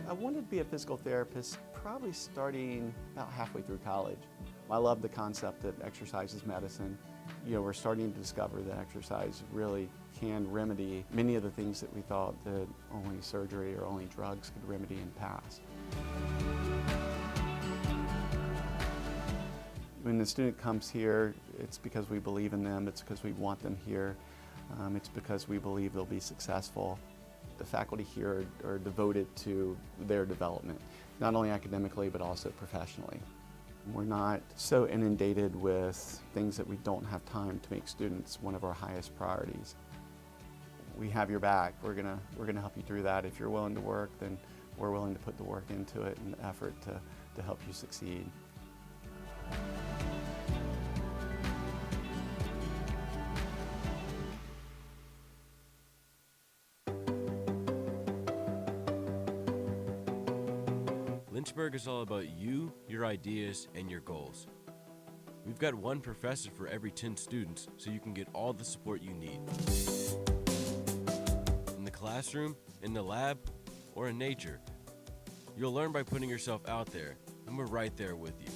I wanted to be a physical therapist probably starting about halfway through college. I love the concept that exercise is medicine. You know, we're starting to discover that exercise really can remedy many of the things that we thought that only surgery or only drugs could remedy in the past. When the student comes here, it's because we believe in them, it's because we want them here, it's because we believe they'll be successful. The faculty here are devoted to their development, not only academically but also professionally. We're not so inundated with things that we don't have time to make students one of our highest priorities. We have your back. We're gonna help you through that. If you're willing to work, then we're willing to put the work into it and the effort to help you succeed. Lynchburg is all about you, your ideas, and your goals. We've got one professor for every 10 students, so you can get all the support you need. In the classroom, in the lab, or in nature. You'll learn by putting yourself out there, and we're right there with you.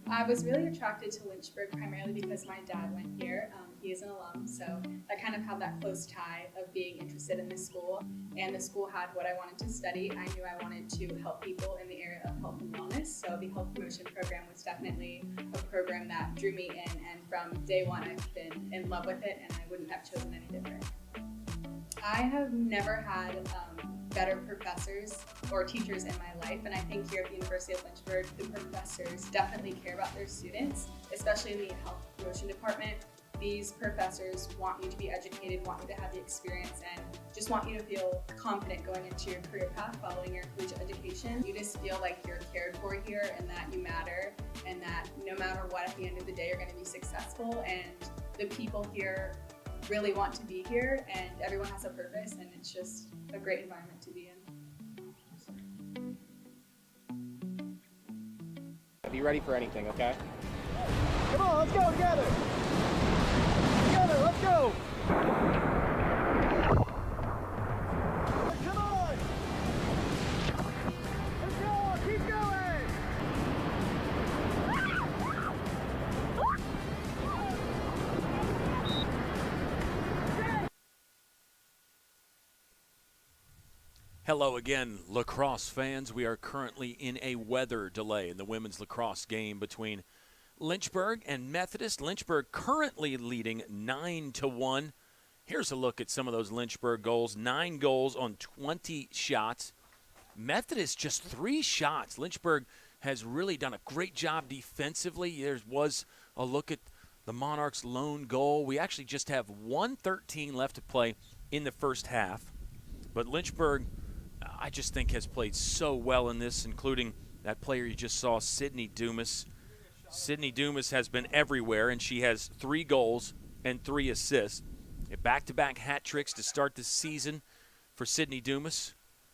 I was really attracted to Lynchburg primarily because my dad went here. He is an alum, so I kind of had that close tie of being interested in this school, and the school had what I wanted to study. I knew I wanted to help people in the area of health and wellness, so the health promotion program was definitely a program that drew me in, and from day one I've been in love with it, and I wouldn't have chosen any different. I have never had better professors or teachers in my life, and I think here at the University of Lynchburg, the professors definitely care about their students, especially in the health promotion department. These professors want you to be educated, want you to have the experience, and just want you to feel confident going into your career path following your collegiate education. You just feel like you're cared for here and that you matter, and that no matter what, at the end of the day, you're going to be successful, and the people here really want to be here, and everyone has a purpose, and it's just a great environment to be in. Be ready for anything, okay? Come on, let's go together! Together, let's go! Come on! Hello again, lacrosse fans. We are currently in a weather delay in the women's lacrosse game between Lynchburg and Methodist. Lynchburg currently leading 9-1. Here's a look at some of those Lynchburg goals. 9 goals on 20 shots. Methodist just 3 shots. Lynchburg has really done a great job defensively. There was a look at the Monarchs' lone goal. We actually just have 1:13 left to play in the first half. But Lynchburg, I just think, has played so well in this, including that player you just saw, Sydney Dumas. Sydney Dumas has been everywhere, and she has 3 goals and 3 assists. Back-to-back hat tricks to start the season for Sydney Dumas.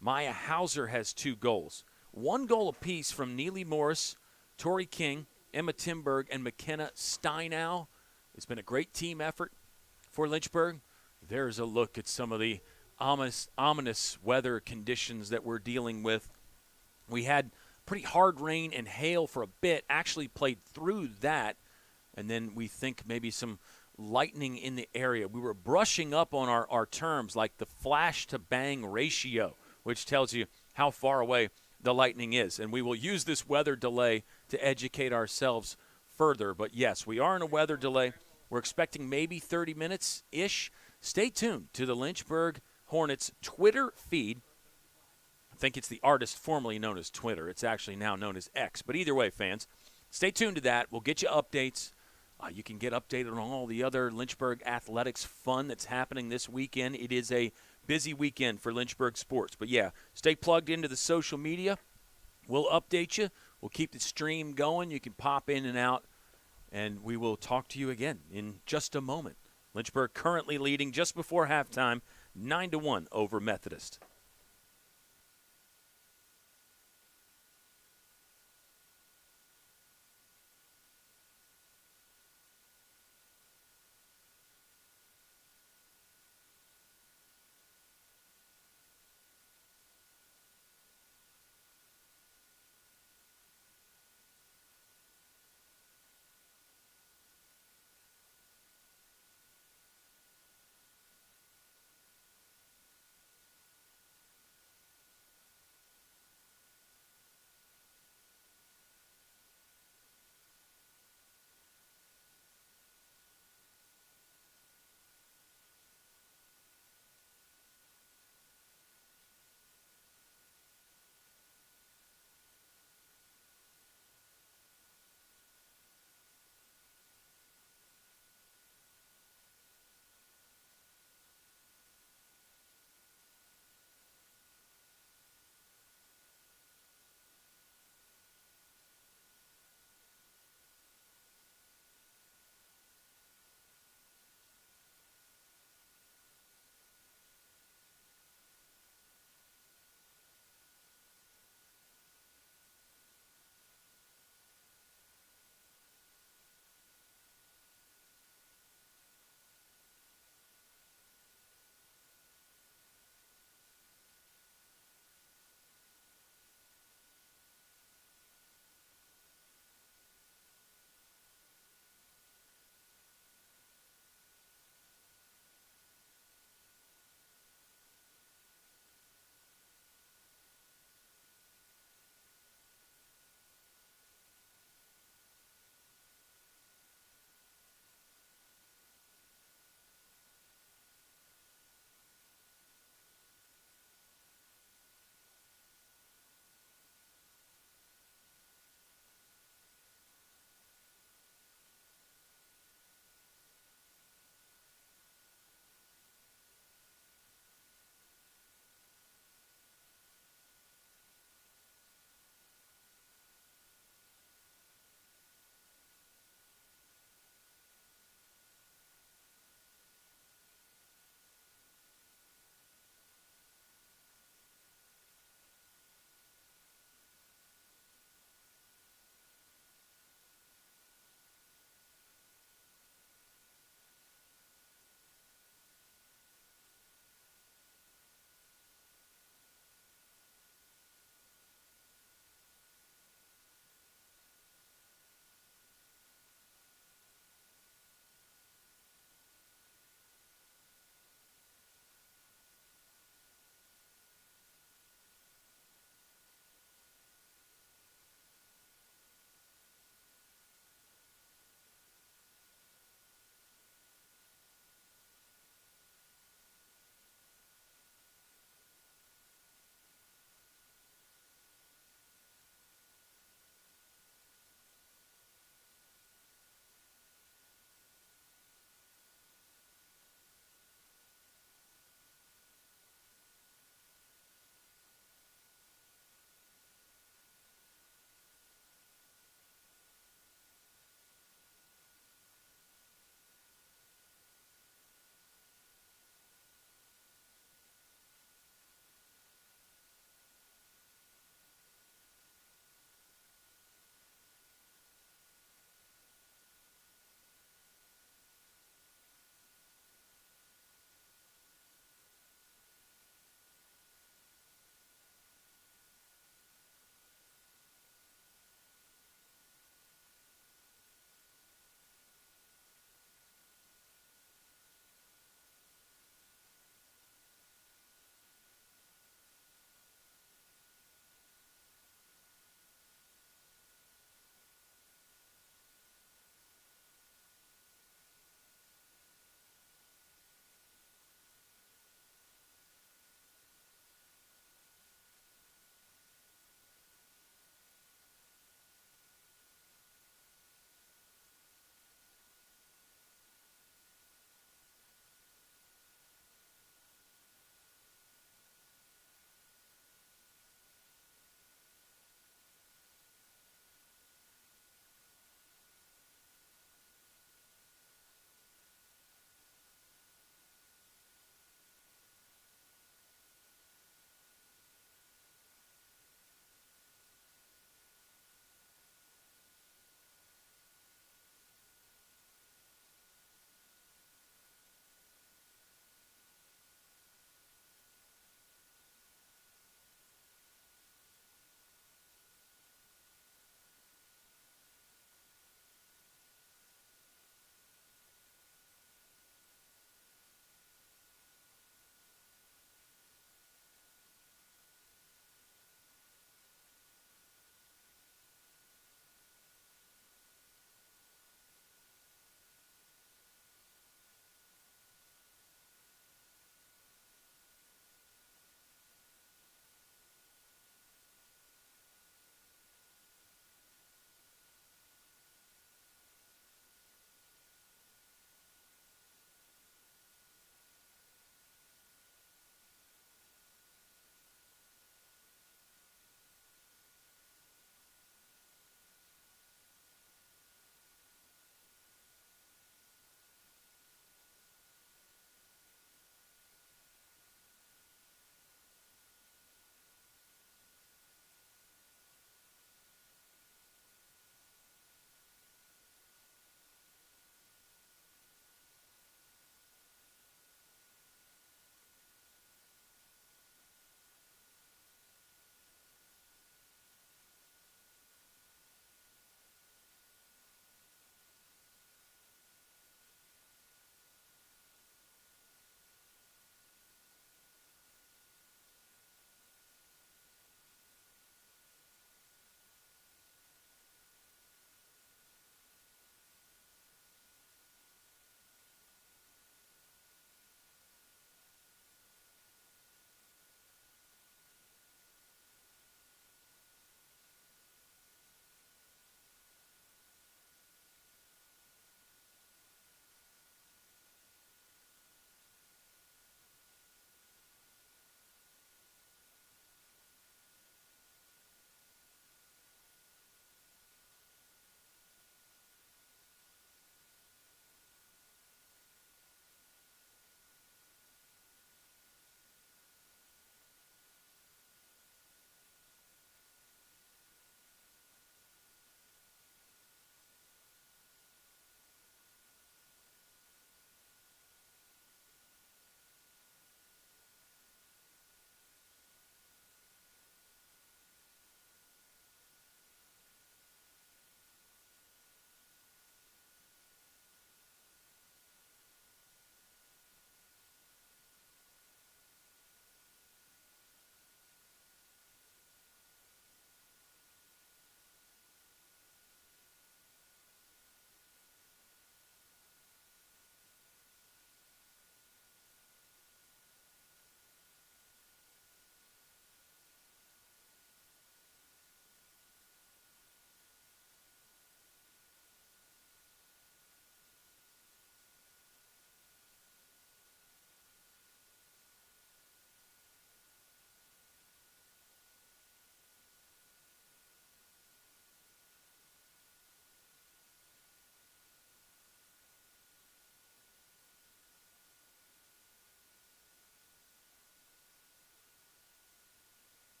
Maya Hauser has 2 goals. 1 goal apiece from Neely Morris, Tori King, Emma Timberg, and McKenna Steinow. It's been a great team effort for Lynchburg. There's a look at some of the ominous weather conditions that we're dealing with. We had pretty hard rain and hail for a bit, actually played through that, and then we think maybe some lightning in the area. We were brushing up on our terms, like the flash to bang ratio, which tells you how far away the lightning is. And we will use this weather delay to educate ourselves further. But yes, we are in a weather delay. We're expecting maybe 30 minutes-ish. Stay tuned to the Lynchburg Hornets Twitter feed. I think it's the artist formerly known as Twitter. It's actually now known as X. But either way, fans, stay tuned to that. We'll get you updates. You can get updated on all the other Lynchburg athletics fun that's happening this weekend. It is a busy weekend for Lynchburg sports. But, yeah, stay plugged into the social media. We'll update you. We'll keep the stream going. You can pop in and out, and we will talk to you again in just a moment. Lynchburg currently leading just before halftime, 9-1 over Methodist.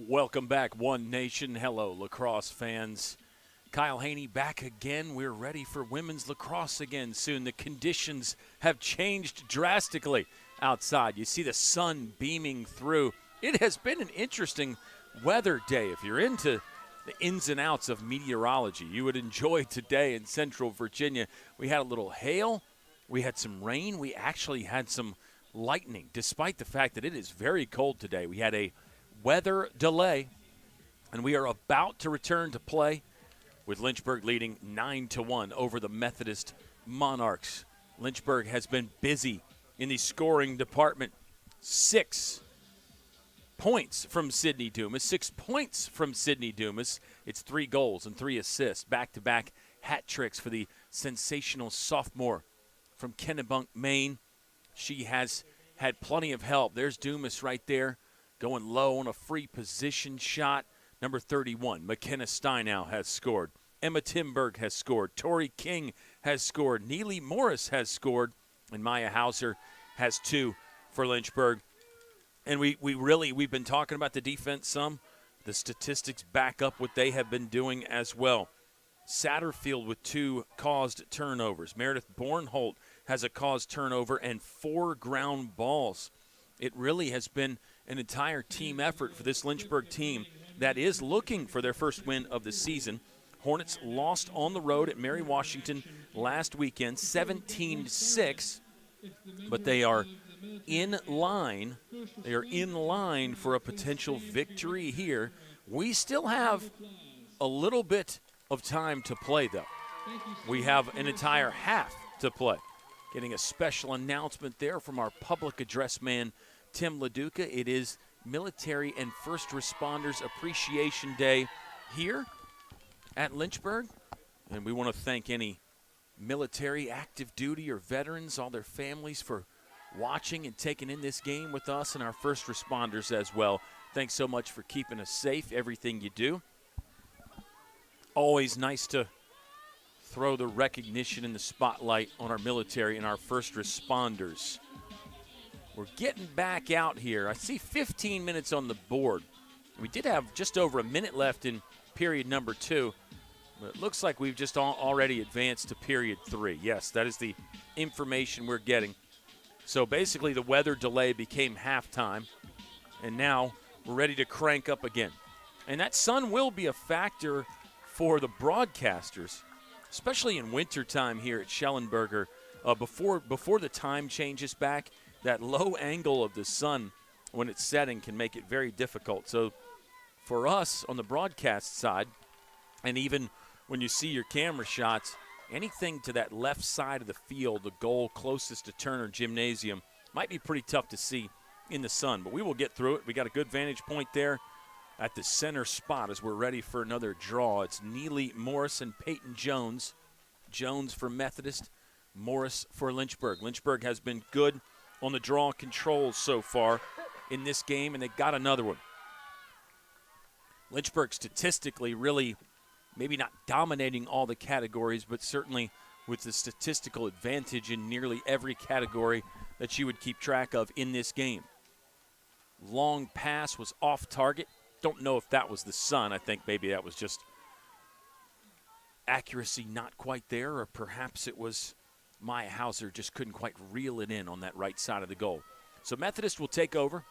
Welcome back, One Nation. Hello, lacrosse fans. Kyle Haney back again. We're ready for women's lacrosse again soon. The conditions have changed drastically outside. You see the sun beaming through. It has been an interesting weather day. If you're into the ins and outs of meteorology, you would enjoy today in Central Virginia. We had a little hail. We had some rain. We actually had some lightning, despite the fact that it is very cold today. We had a weather delay, and we are about to return to play with Lynchburg leading 9-1 over the Methodist Monarchs. Lynchburg has been busy in the scoring department. 6 points from Sydney Dumas. 6 points from Sydney Dumas. It's 3 goals and 3 assists. Back-to-back hat tricks for the sensational sophomore from Kennebunk, Maine. She has had plenty of help. There's Dumas right there going low on a free position shot. Number 31, McKenna Steinow has scored. Emma Timberg has scored. Tori King has scored. Neely Morris has scored. And Maya Hauser has 2 for Lynchburg. And we've been talking about the defense some. The statistics back up what they have been doing as well. Satterfield with 2 caused turnovers. Meredith Bornholt has a caused turnover and 4 ground balls. It really has been an entire team effort for this Lynchburg team that is looking for their first win of the season. Hornets lost on the road at Mary Washington last weekend, 17-6, but they are in line. They are in line for a potential victory here. We still have a little bit of time to play, though. We have an entire half to play. Getting a special announcement there from our public address man, Tim LaDuca. It is Military and First Responders Appreciation Day here at Lynchburg, and we want to thank any military, active duty, or veterans, all their families for watching and taking in this game with us, and our first responders as well. Thanks so much for keeping us safe, everything you do. Always nice to throw the recognition and the spotlight on our military and our first responders. We're getting back out here. I see 15 minutes on the board. We did have just over a minute left in period number 2. But it looks like we've just already advanced to period 3. Yes, that is the information we're getting. So basically the weather delay became halftime, and now we're ready to crank up again. And that sun will be a factor for the broadcasters, especially in wintertime here at Schellenberger. Before the time changes back, that low angle of the sun when it's setting can make it very difficult. So for us on the broadcast side, and even when you see your camera shots, anything to that left side of the field, the goal closest to Turner Gymnasium, might be pretty tough to see in the sun. But we will get through it. We got a good vantage point there at the center spot as we're ready for another draw. It's Neely Morris and Peyton Jones. Jones for Methodist, Morris for Lynchburg. Lynchburg has been good on the draw controls so far in this game, and they got another one. Lynchburg statistically really maybe not dominating all the categories, but certainly with the statistical advantage in nearly every category that you would keep track of in this game. Long pass was off target. Don't know if that was the sun. I think maybe that was just accuracy not quite there, or perhaps it was Maya Hauser just couldn't quite reel it in on that right side of the goal. So Methodist will take over.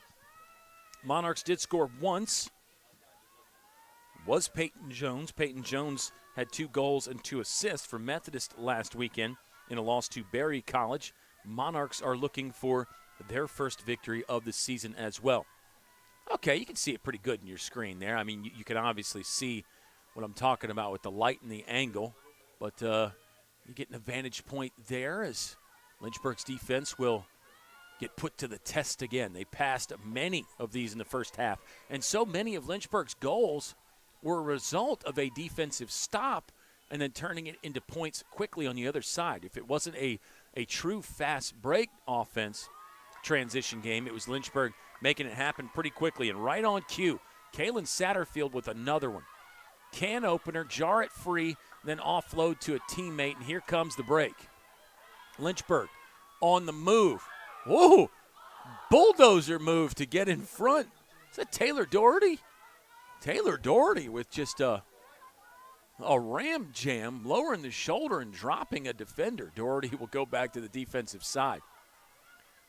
Monarchs did score once. Was Peyton Jones. Peyton Jones had 2 goals and 2 assists for Methodist last weekend in a loss to Berry College. Monarchs are looking for their first victory of the season as well. Okay, you can see it pretty good in your screen there. I mean, you can obviously see what I'm talking about with the light and the angle, but you're getting a vantage point there as Lynchburg's defense will get put to the test again. They passed many of these in the first half, and so many of Lynchburg's goals were a result of a defensive stop and then turning it into points quickly on the other side. If it wasn't a true fast break offense transition game, it was Lynchburg making it happen pretty quickly. And right on cue, Kaylin Satterfield with another one. Can opener, jar it free, then offload to a teammate, and here comes the break. Lynchburg on the move. Whoa! Bulldozer move to get in front. Is that Taylor Doherty? Taylor Doherty with just a ram jam, lowering the shoulder and dropping a defender. Doherty will go back to the defensive side.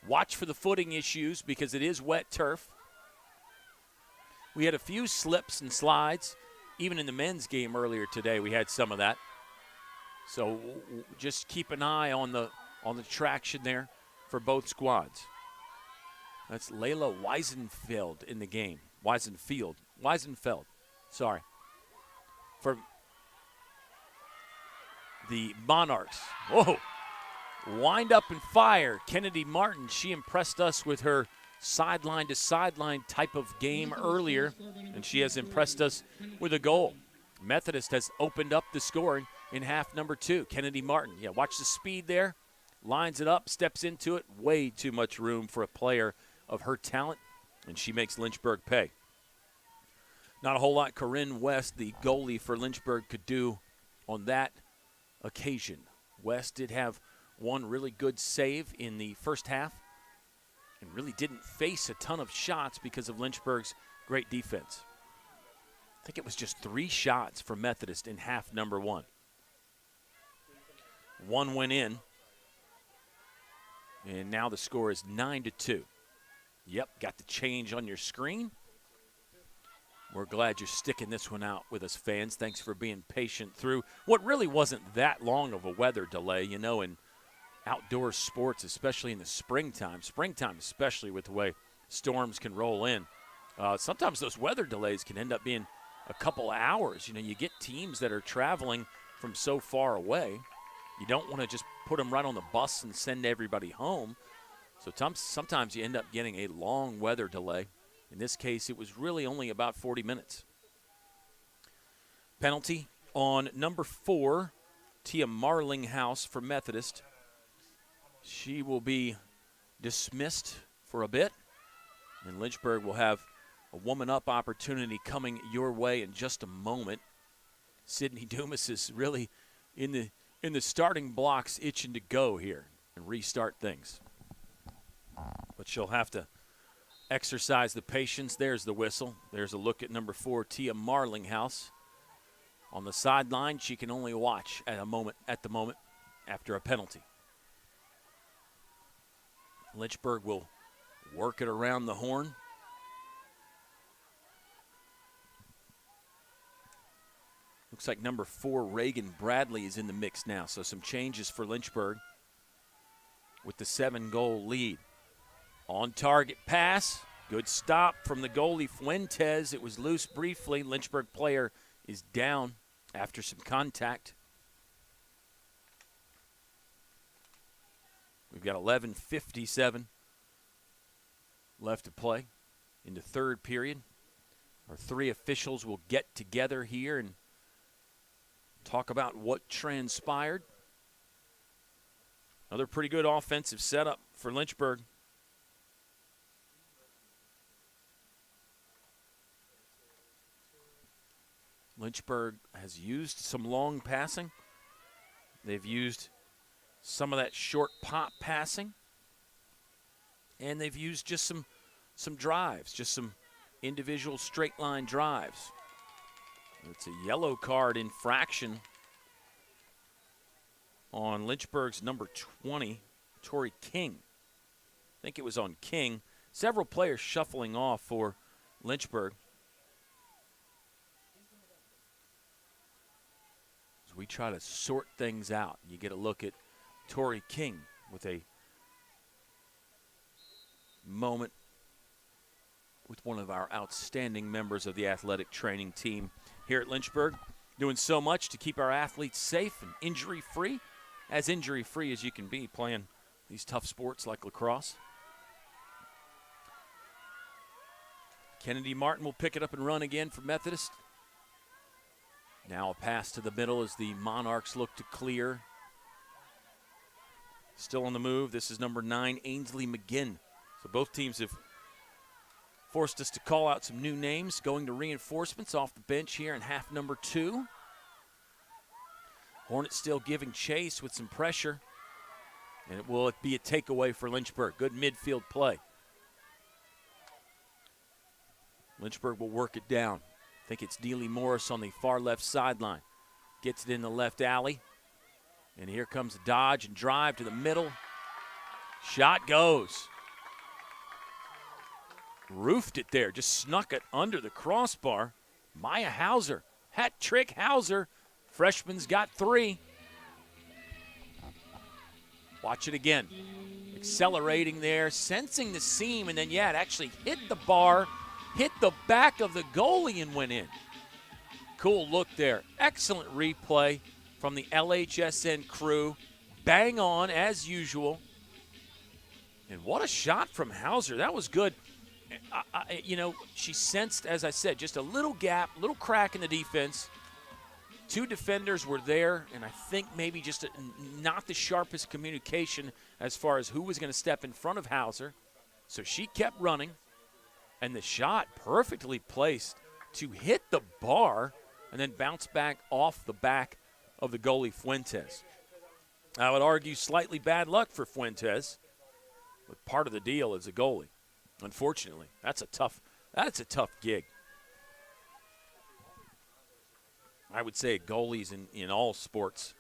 Watch for the footing issues because it is wet turf. We had a few slips and slides. Even in the men's game earlier today, we had some of that. So just keep an eye on the traction there for both squads. That's Layla Weisenfeld in the game. Weisenfeld, sorry. For the Monarchs. Whoa. Wind up and fire. Kennedy Martin, she impressed us with her sideline to sideline type of game earlier, and she has impressed us with a goal. Methodist has opened up the scoring in half number 2. Kennedy Martin, yeah, watch the speed there. Lines it up, steps into it. Way too much room for a player of her talent, and she makes Lynchburg pay. Not a whole lot Corinne West, the goalie for Lynchburg, could do on that occasion. West did have one really good save in the first half and really didn't face a ton of shots because of Lynchburg's great defense. I think it was just 3 shots for Methodist in half number 1. One went in, and now the score is 9-2. Yep, got the change on your screen. We're glad you're sticking this one out with us, fans. Thanks for being patient through what really wasn't that long of a weather delay, you know, in outdoor sports, especially in the springtime. Springtime, especially with the way storms can roll in. Sometimes those weather delays can end up being a couple hours. You know, you get teams that are traveling from so far away. You don't want to just put them right on the bus and send everybody home. So sometimes you end up getting a long weather delay. In this case, it was really only about 40 minutes. Penalty on number 4, Tia Marlinghouse for Methodist. She will be dismissed for a bit, and Lynchburg will have a woman-up opportunity coming your way in just a moment. Sydney Dumas is really in the starting blocks, itching to go here and restart things. But she'll have to exercise the patience. There's the whistle. There's a look at number 4, Tia Marlinghouse. On the sideline, she can only watch at the moment after a penalty. Lynchburg will work it around the horn. Looks like number 4, Reagan Bradley, is in the mix now. So some changes for Lynchburg with the 7-goal lead. On-target pass. Good stop from the goalie, Fuentes. It was loose briefly. Lynchburg player is down after some contact. We've got 11:57 left to play in the third period. Our 3 officials will get together here and talk about what transpired. Another pretty good offensive setup for Lynchburg. Lynchburg has used some long passing. They've used some of that short pop passing. And they've used just some drives, just some individual straight line drives. It's a yellow card infraction on Lynchburg's number 20, Tori King. I think it was on King. Several players shuffling off for Lynchburg. As we try to sort things out, you get a look at Tori King with a moment with one of our outstanding members of the athletic training team here at Lynchburg, doing so much to keep our athletes safe and injury-free, as injury-free as you can be playing these tough sports like lacrosse. Kennedy Martin will pick it up and run again for Methodist. Now a pass to the middle as the Monarchs look to clear. Still on the move. This is number 9, Ainsley McGinn. So both teams have forced us to call out some new names, going to reinforcements off the bench here in half number 2. Hornets still giving chase with some pressure. And it will be a takeaway for Lynchburg. Good midfield play. Lynchburg will work it down. think it's Neely Morris on the far left sideline. Gets it in the left alley. And here comes a dodge and drive to the middle. Shot goes. Roofed it there, just snuck it under the crossbar. Maya Hauser, hat trick Hauser. Freshman's got 3. Watch it again. Accelerating there, sensing the seam, and then, yeah, it actually hit the bar, hit the back of the goalie and went in. Cool look there. Excellent replay from the LHSN crew. Bang on, as usual. And what a shot from Hauser. That was good. She sensed, as I said, just a little gap, little crack in the defense. 2 defenders were there, and I think maybe just not the sharpest communication as far as who was going to step in front of Hauser. So she kept running, and the shot perfectly placed to hit the bar and then bounce back off the back of the goalie Fuentes. I would argue slightly bad luck for Fuentes, but part of the deal is a goalie. Unfortunately, that's a tough gig. I would say goalies in all sports,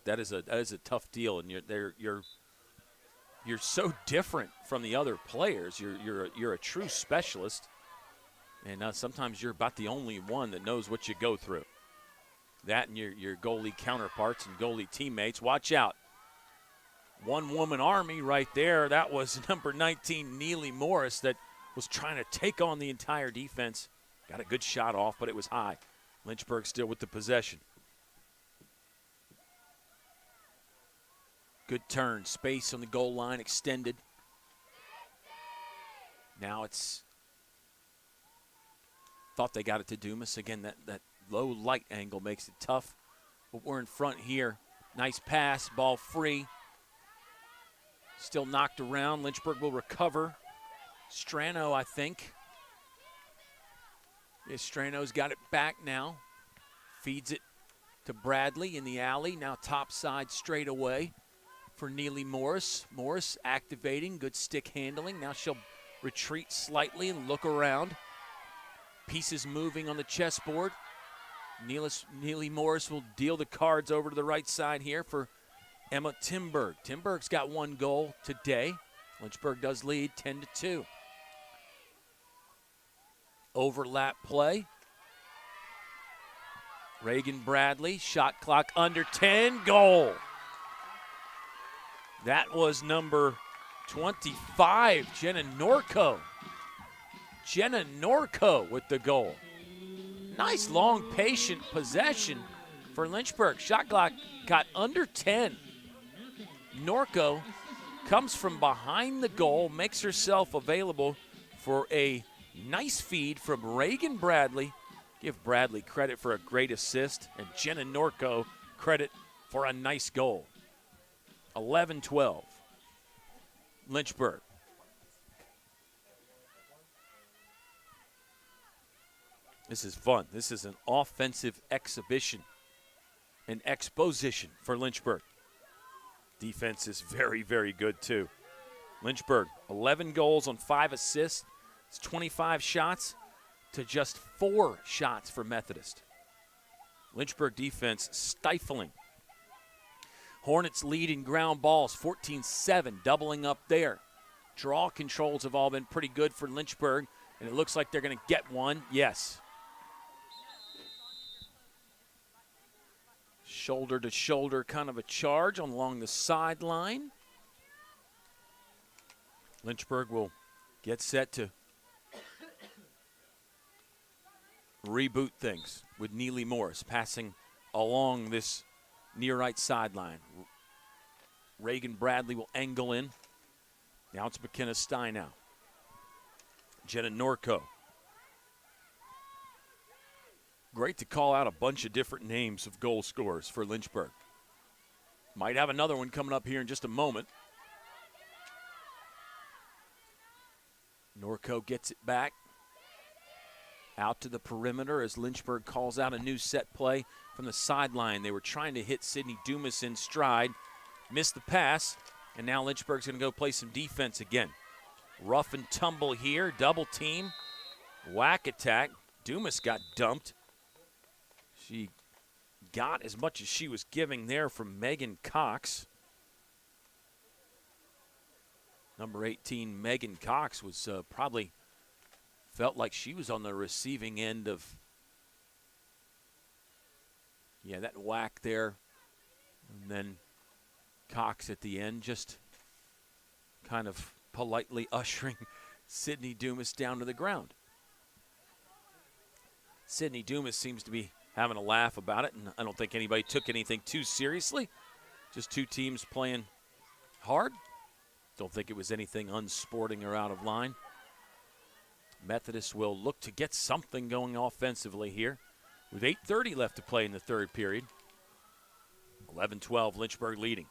that is a tough deal, and you're so different from the other players. You're a true specialist, and sometimes you're about the only one that knows what you go through. That and your goalie counterparts and goalie teammates. Watch out. One-woman army right there. That was number 19, Neely Morris, that was trying to take on the entire defense. Got a good shot off, but it was high. Lynchburg still with the possession. Good turn. Space on the goal line extended. Now it's thought they got it to Dumas. Again, that low light angle makes it tough. But we're in front here. Nice pass. Ball free. Still knocked around. Lynchburg will recover. Strano, I think. Yes, Strano's got it back now. Feeds it to Bradley in the alley. Now top side straight away for Neely Morris. Morris activating. Good stick handling. Now she'll retreat slightly and look around. Pieces moving on the chessboard. Neely Morris will deal the cards over to the right side here for Emma Timberg. Timberg's got 1 goal today. Lynchburg does lead 10-2. Overlap play. Reagan Bradley, shot clock under 10, goal. That was number 25, Jenna Norco. Jenna Norco with the goal. Nice long patient possession for Lynchburg. Shot clock got under 10. Norco comes from behind the goal, makes herself available for a nice feed from Reagan Bradley. Give Bradley credit for a great assist, and Jenna Norco credit for a nice goal. 11-12. Lynchburg. This is fun. This is an offensive exhibition, an exposition for Lynchburg. Defense is very, very good, too. Lynchburg, 11 goals on 5 assists. It's 25 shots to just 4 shots for Methodist. Lynchburg defense stifling. Hornets lead in ground balls, 14-7, doubling up there. Draw controls have all been pretty good for Lynchburg, and it looks like they're going to get one. Yes. Shoulder-to-shoulder kind of a charge along the sideline. Lynchburg will get set to reboot things with Neely Morris passing along this near right sideline. Reagan Bradley will angle in. Now it's McKenna Steinow. Jenna Norco. Great to call out a bunch of different names of goal scorers for Lynchburg. Might have another one coming up here in just a moment. Norco gets it back. Out to the perimeter as Lynchburg calls out a new set play from the sideline. They were trying to hit Sydney Dumas in stride. Missed the pass, and now Lynchburg's going to go play some defense again. Rough and tumble here, double team. Whack attack. Dumas got dumped. She got as much as she was giving there from Megan Cox. Number 18, Megan Cox, was probably felt like she was on the receiving end of, that whack there. And then Cox at the end just kind of politely ushering Sydney Dumas down to the ground. Sydney Dumas seems to be having a laugh about it, and I don't think anybody took anything too seriously. Just two teams playing hard. Don't think it was anything unsporting or out of line. Methodist will look to get something going offensively here with 8:30 left to play in the third period. 11-12, Lynchburg leading.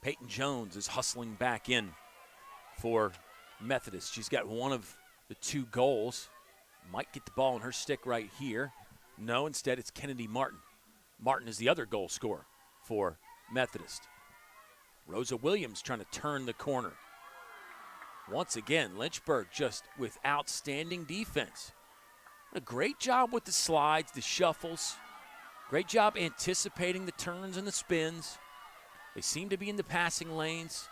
Peyton Jones is hustling back in for Methodist. She's got one of the two goals. Might get the ball in her stick right here. No, instead it's Kennedy Martin. Martin is the other goal scorer for Methodist. Rosa Williams trying to turn the corner. Once again, Lynchburg just with outstanding defense. A great job with the slides, the shuffles. Great job anticipating the turns and the spins. They seem to be in the passing lanes.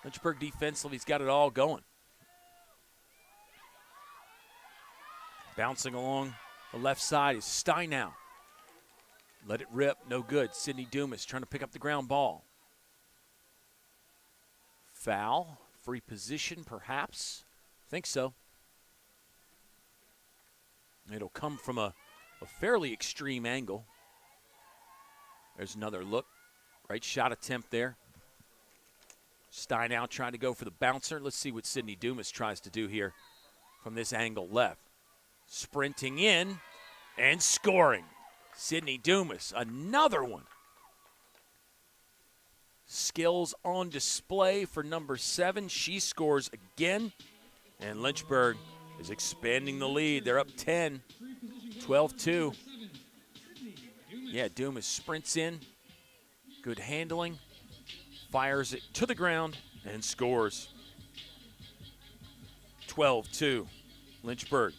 Lynchburg defensively's got it all going. Bouncing along the left side is Steinow. Let it rip, no good. Sydney Dumas trying to pick up the ground ball. Foul, free position perhaps. Think so. It'll come from a fairly extreme angle. There's another look. Right shot attempt there. Steinow trying to go for the bouncer. Let's see what Sydney Dumas tries to do here from this angle left. Sprinting in and scoring. Sydney Dumas, another one. Skills on display for number 7. She scores again. And Lynchburg is expanding the lead. They're up 10, 12-2. Yeah, Dumas sprints in. Good handling. Fires it to the ground and scores. 12-2, Lynchburg.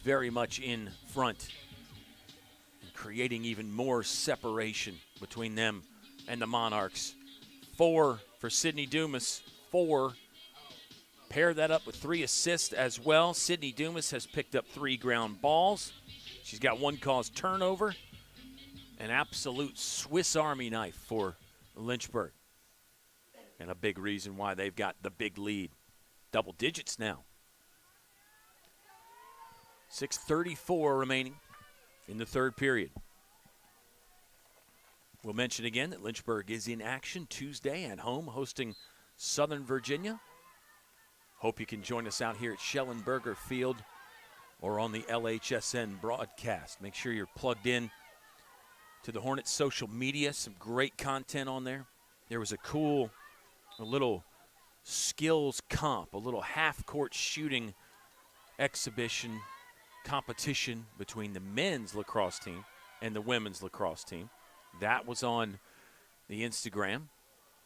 Very much in front, and creating even more separation between them and the Monarchs. 4 for Sydney Dumas, 4. Pair that up with 3 assists as well. Sydney Dumas has picked up 3 ground balls. She's got 1 caused turnover. An absolute Swiss Army knife for Lynchburg. And a big reason why they've got the big lead. Double digits now. 6:34 remaining in the third period. We'll mention again that Lynchburg is in action Tuesday at home hosting Southern Virginia. Hope you can join us out here at Schellenberger Field or on the LHSN broadcast. Make sure you're plugged in to the Hornets social media. Some great content on there. There was a little skills comp, a little half-court shooting exhibition competition between the men's lacrosse team and the women's lacrosse team. That was on the Instagram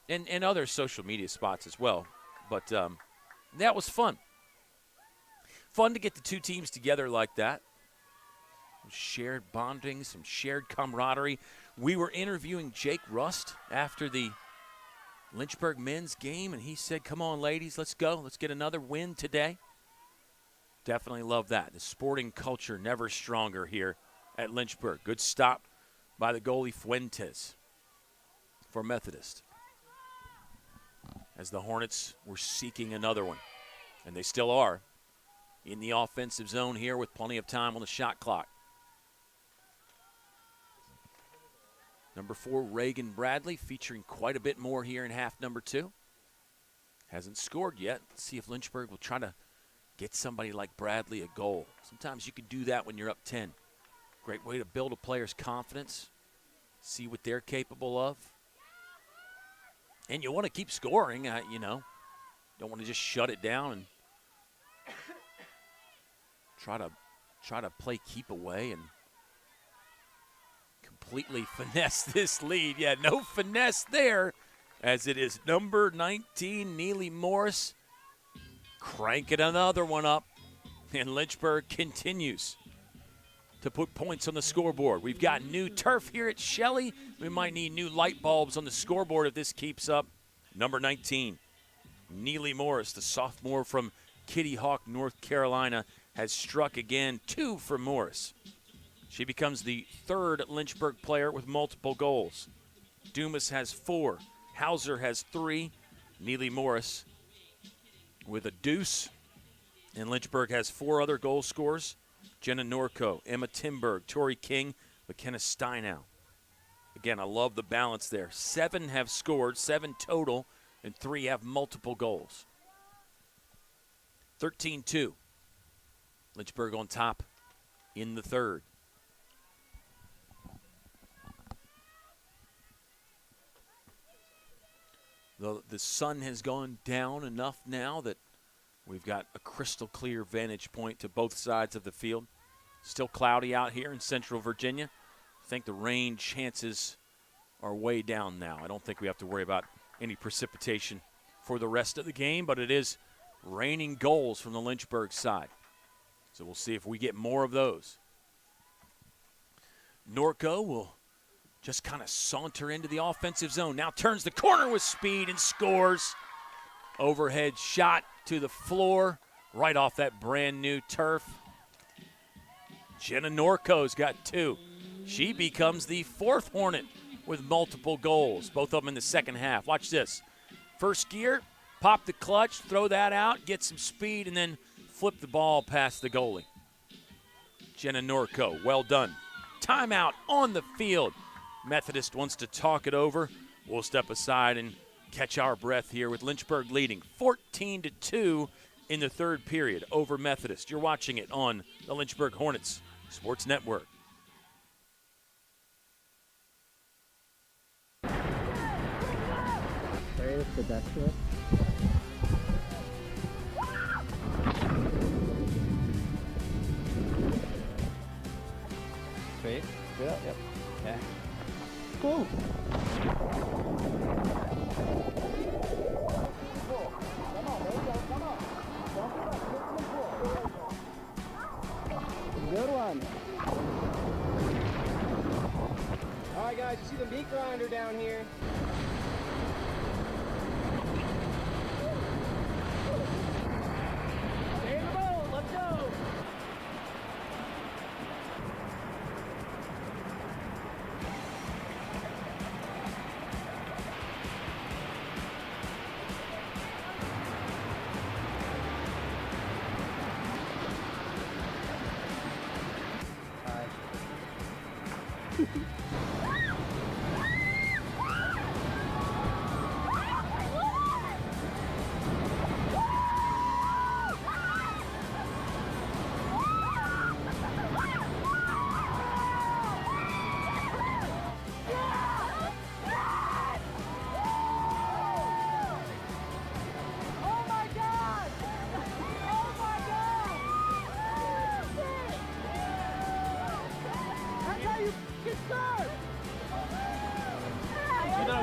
and other social media spots as well. But that was fun. Fun to get the two teams together like that. Shared bonding, some shared camaraderie. We were interviewing Jake Rust after the Lynchburg men's game, and he said, come on, ladies, let's go. Let's get another win today. Definitely love that. The sporting culture never stronger here at Lynchburg. Good stop by the goalie Fuentes for Methodist, as the Hornets were seeking another one, and they still are in the offensive zone here with plenty of time on the shot clock. Number 4, Reagan Bradley, featuring quite a bit more here in half number 2. Hasn't scored yet. Let's see if Lynchburg will try to get somebody like Bradley a goal. Sometimes you can do that when you're up 10. Great way to build a player's confidence, see what they're capable of. And you want to keep scoring, Don't want to just shut it down and try to play keep away and completely finesse this lead. Yeah, no finesse there, as it is number 19, Neely Morris, cranking another one up, and Lynchburg continues to put points on the scoreboard. We've got new turf here at Shelley. We might need new light bulbs on the scoreboard if this keeps up. Number 19, Neely Morris, the sophomore from Kitty Hawk, North Carolina, has struck again. 2 for Morris. She becomes the third Lynchburg player with multiple goals. Dumas has 4. Hauser has 3. Neely Morris with a deuce. And Lynchburg has 4 other goal scorers. Jenna Norco, Emma Timberg, Tori King, McKenna Steinow. Again, I love the balance there. 7 have scored, 7 total, and 3 have multiple goals. 13-2. Lynchburg on top in the third. The sun has gone down enough now that we've got a crystal clear vantage point to both sides of the field. Still cloudy out here in central Virginia. I think the rain chances are way down now. I don't think we have to worry about any precipitation for the rest of the game, but it is raining goals from the Lynchburg side. So we'll see if we get more of those. Norco will just kind of saunter into the offensive zone. Now turns the corner with speed and scores. Overhead shot to the floor, right off that brand new turf. Jenna Norco's got 2. She becomes the 4th Hornet with multiple goals, both of them in the second half. Watch this. First gear, pop the clutch, throw that out, get some speed, and then flip the ball past the goalie. Jenna Norco, well done. Timeout on the field. Methodist wants to talk it over. We'll step aside and catch our breath here with Lynchburg leading 14-2 in the third period over Methodist. You're watching it on the Lynchburg Hornets Sports Network. The best fit. Straight? Straight up, yep. Yeah. Cool. Good one. All right, guys, you see the meat grinder down here? Stay in the boat. Let's go.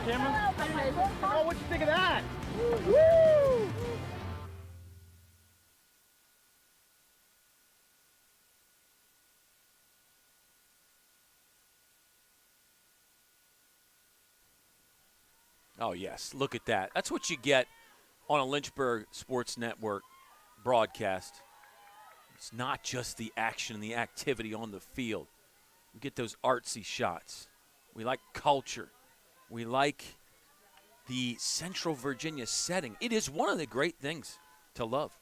Camera? Oh, what'd you think of that? Woo! Oh, yes. Look at that. That's what you get on a Lynchburg Sports Network broadcast. It's not just the action and the activity on the field. We get those artsy shots. We like culture. We like the Central Virginia setting. It is one of the great things to love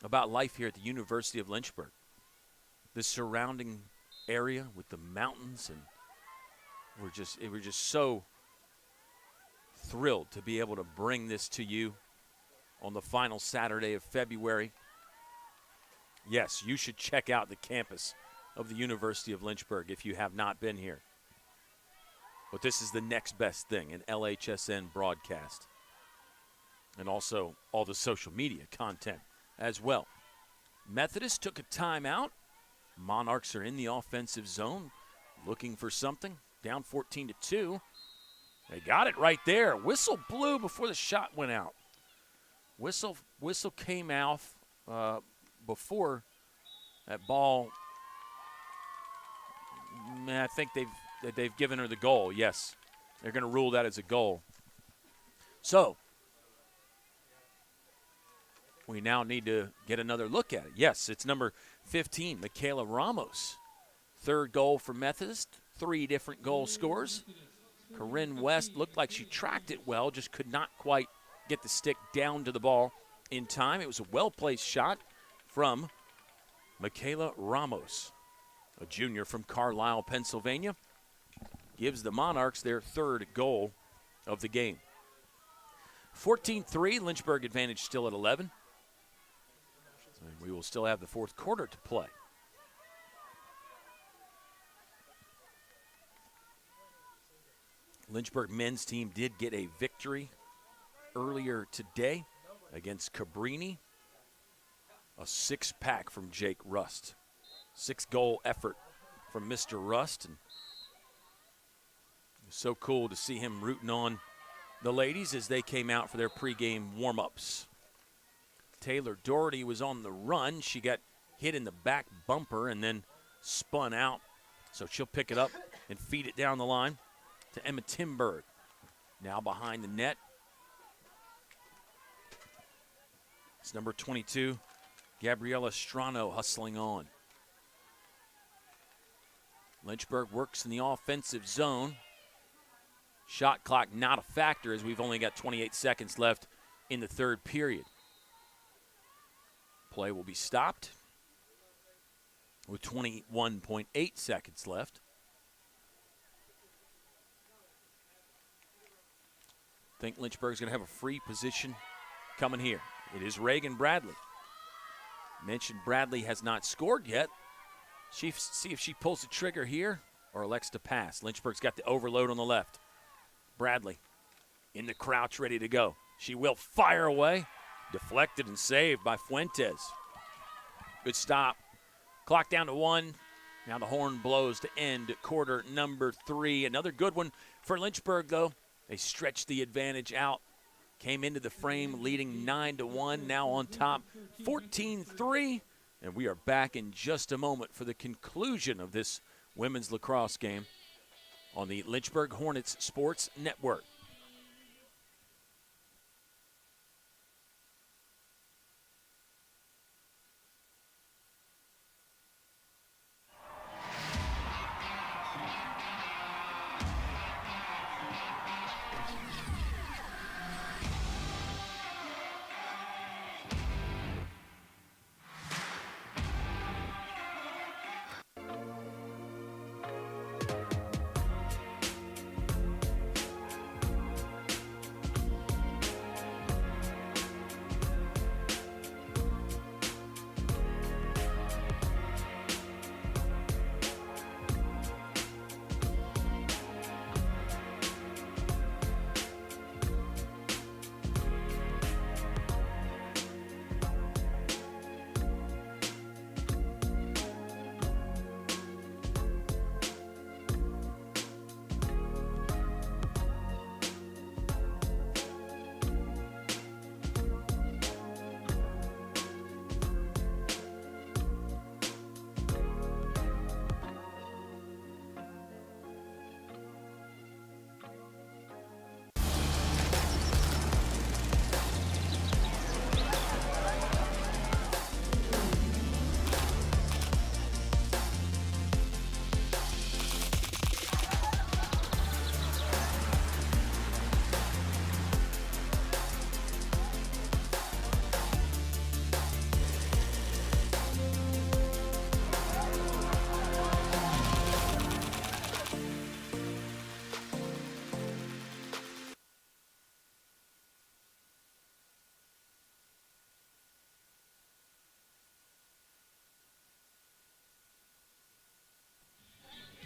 about life here at the University of Lynchburg. The surrounding area with the mountains, and we're just so thrilled to be able to bring this to you on the final Saturday of February. Yes, you should check out the campus of the University of Lynchburg if you have not been here. But this is the next best thing, an LHSN broadcast. And also all the social media content as well. Methodist took a timeout. Monarchs are in the offensive zone looking for something. Down 14-2. They got it right there. Whistle blew before the shot went out. Whistle came off before that ball. I think they've given her the goal. Yes, they're going to rule that as a goal. So we now need to get another look at it. Yes, it's number 15, Michaela Ramos. Third goal for Methodist. 3 different goal scorers. Corinne West looked like she tracked it well, just could not quite get the stick down to the ball in time. It was a well-placed shot from Michaela Ramos, a junior from Carlisle, Pennsylvania. Gives the Monarchs their 3rd goal of the game. 14-3, Lynchburg advantage still at 11. And we will still have the 4th quarter to play. Lynchburg men's team did get a victory earlier today against Cabrini. A 6-pack from Jake Rust. 6-goal effort from Mr. Rust. And it was so cool to see him rooting on the ladies as they came out for their pregame warm-ups. Taylor Doherty was on the run. She got hit in the back bumper and then spun out. So she'll pick it up and feed it down the line to Emma Timberg. Now behind the net. It's number 22, Gabriella Strano hustling on. Lynchburg works in the offensive zone. Shot clock not a factor as we've only got 28 seconds left in the 3rd period. Play will be stopped with 21.8 seconds left. I think Lynchburg's going to have a free position coming here. It is Reagan Bradley. Mentioned Bradley has not scored yet. See if she pulls the trigger here or elects to pass. Lynchburg's got the overload on the left. Bradley in the crouch, ready to go. She will fire away. Deflected and saved by Fuentes. Good stop. Clock down to 1. Now the horn blows to end quarter number 3. Another good one for Lynchburg, though. They stretched the advantage out. Came into the frame leading 9-1. Now on top 14-3. And we are back in just a moment for the conclusion of this women's lacrosse game on the Lynchburg Hornets Sports Network.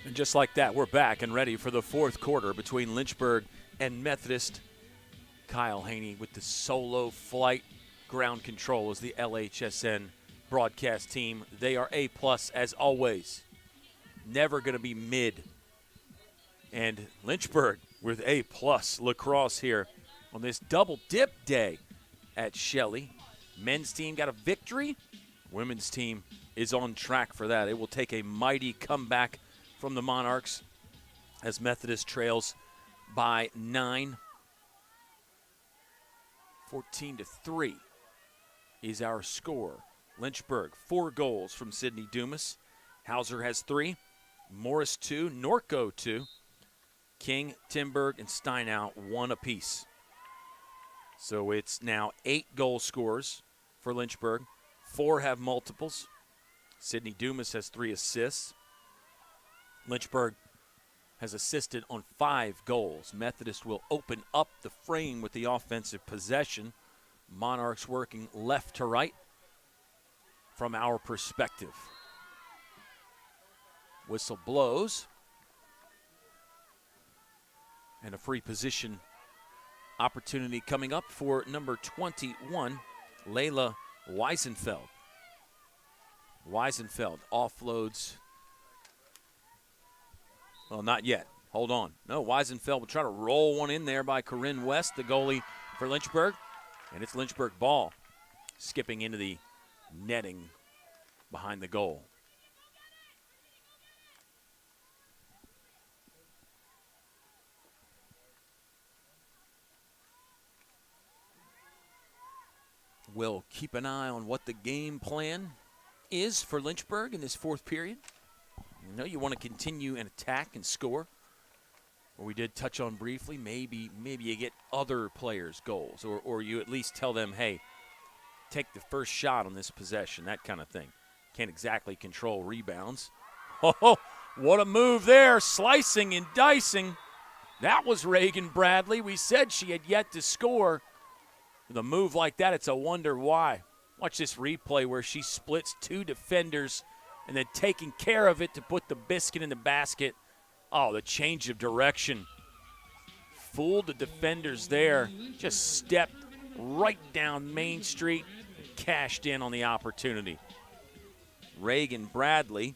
And just like that, we're back and ready for the 4th quarter between Lynchburg and Methodist. Kyle Haney with the solo flight ground control as the LHSN broadcast team. They are A+ as always. Never going to be mid. And Lynchburg with A+ lacrosse here on this double dip day at Shelley. Men's team got a victory. Women's team is on track for that. It will take a mighty comeback from the Monarchs as Methodist trails by 9. 14-3 is our score. Lynchburg, 4 goals from Sydney Dumas. Hauser has 3. Morris 2. Norco 2. King, Timberg, and Steinow 1 apiece. So it's now 8 goal scorers for Lynchburg. 4 have multiples. Sydney Dumas has 3 assists. Lynchburg has assisted on 5 goals. Methodist will open up the frame with the offensive possession. Monarchs working left to right from our perspective. Whistle blows. And a free position opportunity coming up for number 21, Layla Weisenfeld. Weisenfeld offloads. Well, not yet. Hold on. No, Weisenfeld will try to roll one in there by Corinne West, the goalie for Lynchburg. And it's Lynchburg ball skipping into the netting behind the goal. We'll keep an eye on what the game plan is for Lynchburg in this 4th period. You know you want to continue and attack and score. Or we did touch on briefly, maybe you get other players' goals, or you at least tell them, hey, take the first shot on this possession, that kind of thing. Can't exactly control rebounds. Oh, what a move there, slicing and dicing. That was Reagan Bradley. We said she had yet to score. With a move like that, it's a wonder why. Watch this replay where she splits 2 defenders and then taking care of it to put the biscuit in the basket. Oh, the change of direction. Fooled the defenders there. Just stepped right down Main Street and cashed in on the opportunity. Reagan Bradley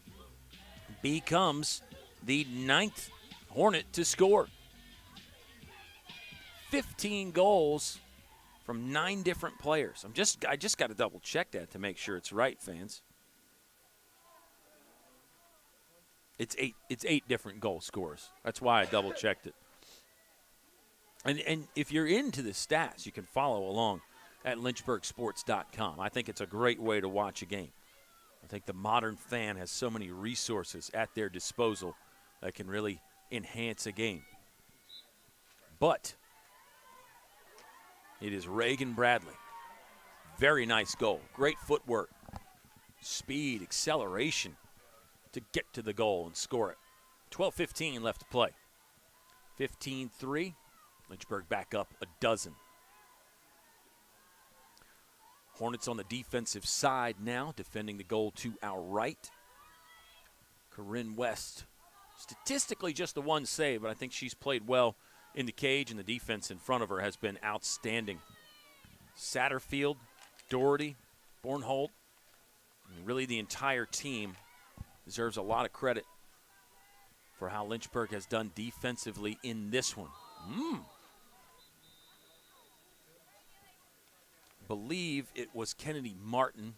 becomes the 9th Hornet to score. 15 goals from 9 different players. I just got to double check that to make sure it's right, fans. It's 8 different goal scorers. That's why I double checked it. And if you're into the stats, you can follow along at lynchburgsports.com. I think it's a great way to watch a game. I think the modern fan has so many resources at their disposal that can really enhance a game. But it is Reagan Bradley. Very nice goal. Great footwork. Speed, acceleration to get to the goal and score it. 12:15 left to play. 15-3. Lynchburg back up a dozen. Hornets on the defensive side now, defending the goal to our right. Corinne West, statistically just the 1 save, but I think she's played well in the cage, and the defense in front of her has been outstanding. Satterfield, Doherty, Bornholt, and really the entire team deserves a lot of credit for how Lynchburg has done defensively in this one. Believe it was Kennedy Martin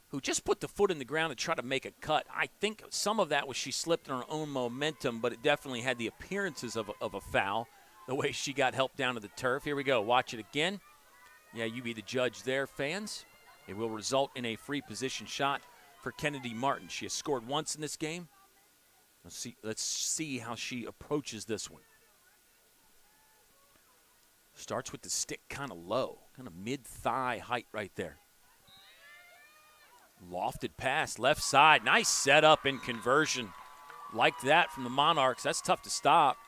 who just put the foot in the ground and tried to make a cut. I think some of that was she slipped on her own momentum, but it definitely had the appearances of a foul, the way she got helped down to the turf. Here we go. Watch it again. Yeah, you be the judge there, fans. It will result in a free position shot for Kennedy Martin. She has scored once in this game. Let's see how she approaches this one. Starts with the stick kind of low, kind of mid-thigh height right there. Lofted pass, left side. Nice setup and conversion. Like that from the Monarchs. That's tough to stop.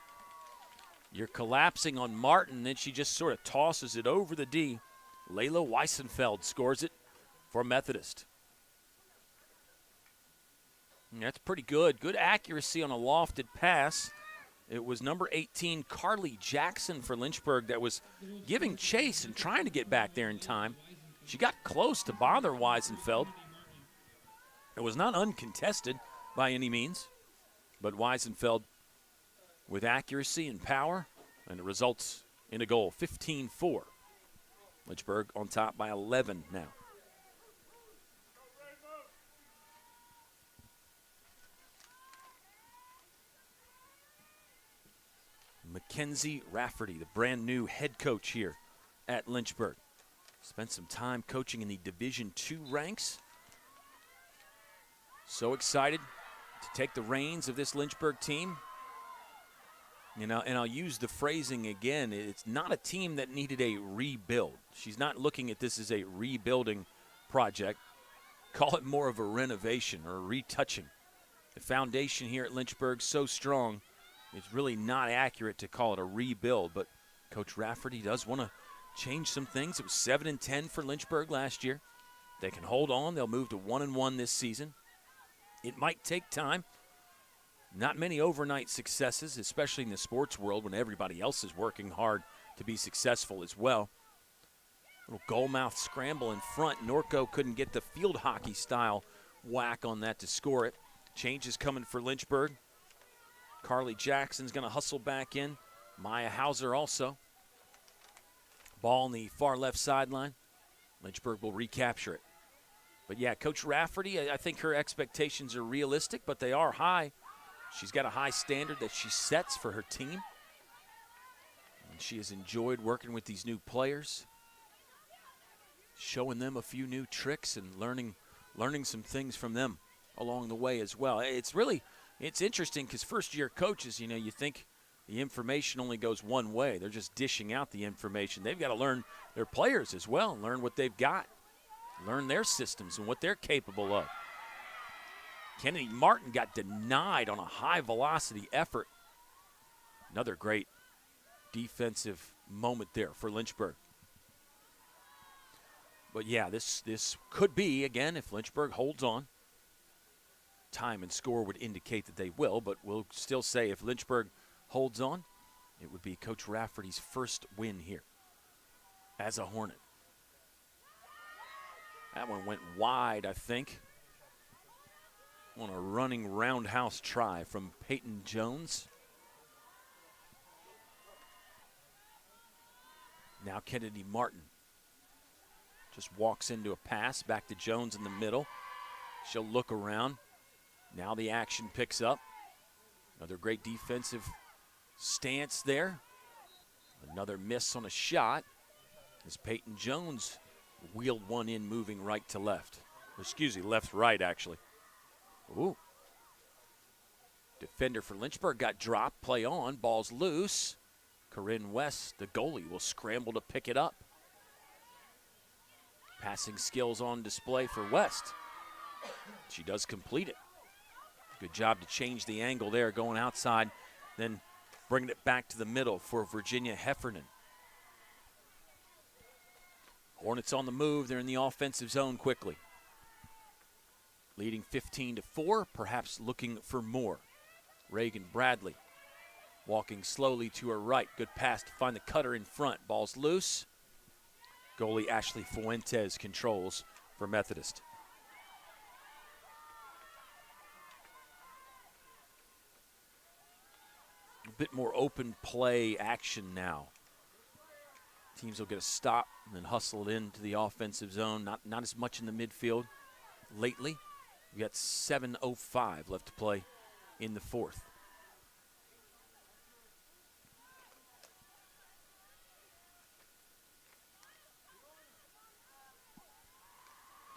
You're collapsing on Martin, then she just sort of tosses it over the D. Layla Weisenfeld scores it for Methodist. And that's pretty good. Good accuracy on a lofted pass. It was number 18, Carly Jackson for Lynchburg, that was giving chase and trying to get back there in time. She got close to bother Weisenfeld. It was not uncontested by any means, but Weisenfeld with accuracy and power, and it results in a goal, 15-4. Lynchburg on top by 11 now. Mackenzie Rafferty, the brand new head coach here at Lynchburg. Spent some time coaching in the Division II ranks. So excited to take the reins of this Lynchburg team. You know, and I'll use the phrasing again. It's not a team that needed a rebuild. She's not looking at this as a rebuilding project. Call it more of a renovation or a retouching. The foundation here at Lynchburg so strong, it's really not accurate to call it a rebuild, but Coach Rafferty does want to change some things. It was 7-10 for Lynchburg last year. They can hold on. They'll move to 1-1 this season. It might take time. Not many overnight successes, especially in the sports world when everybody else is working hard to be successful as well. Little goalmouth scramble in front. Norco couldn't get the field hockey style whack on that to score it. Changes coming for Lynchburg. Carly Jackson's going to hustle back in. Maya Hauser also. Ball on the far left sideline. Lynchburg will recapture it. But yeah, Coach Rafferty, I think her expectations are realistic, but they are high. She's got a high standard that she sets for her team. And she has enjoyed working with these new players, showing them a few new tricks and learning some things from them along the way as well. It's interesting because first-year coaches, you think the information only goes one way. They're just dishing out the information. They've got to learn their players as well, learn what they've got, learn their systems and what they're capable of. Kennedy Martin got denied on a high-velocity effort. Another great defensive moment there for Lynchburg. But, yeah, this could be, again, if Lynchburg holds on. Time and score would indicate that they will, but we'll still say if Lynchburg holds on, it would be Coach Rafferty's first win here as a Hornet. That one went wide, I think, on a running roundhouse try from Peyton Jones. Now Kennedy Martin just walks into a pass back to Jones in the middle. She'll look around. Now the action picks up. Another great defensive stance there. Another miss on a shot as Peyton Jones wheeled one in moving right to left. Left to right, actually. Ooh. Defender for Lynchburg got dropped. Play on. Ball's loose. Corinne West, the goalie, will scramble to pick it up. Passing skills on display for West. She does complete it. Good job to change the angle there, going outside, then bringing it back to the middle for Virginia Heffernan. Hornets on the move. They're in the offensive zone quickly. Leading 15-4, perhaps looking for more. Reagan Bradley walking slowly to her right. Good pass to find the cutter in front. Ball's loose. Goalie Ashley Fuentes controls for Methodist. A bit more open play action now. Teams will get a stop and then hustle it into the offensive zone. Not as much in the midfield lately. We got 7:05 left to play in the fourth.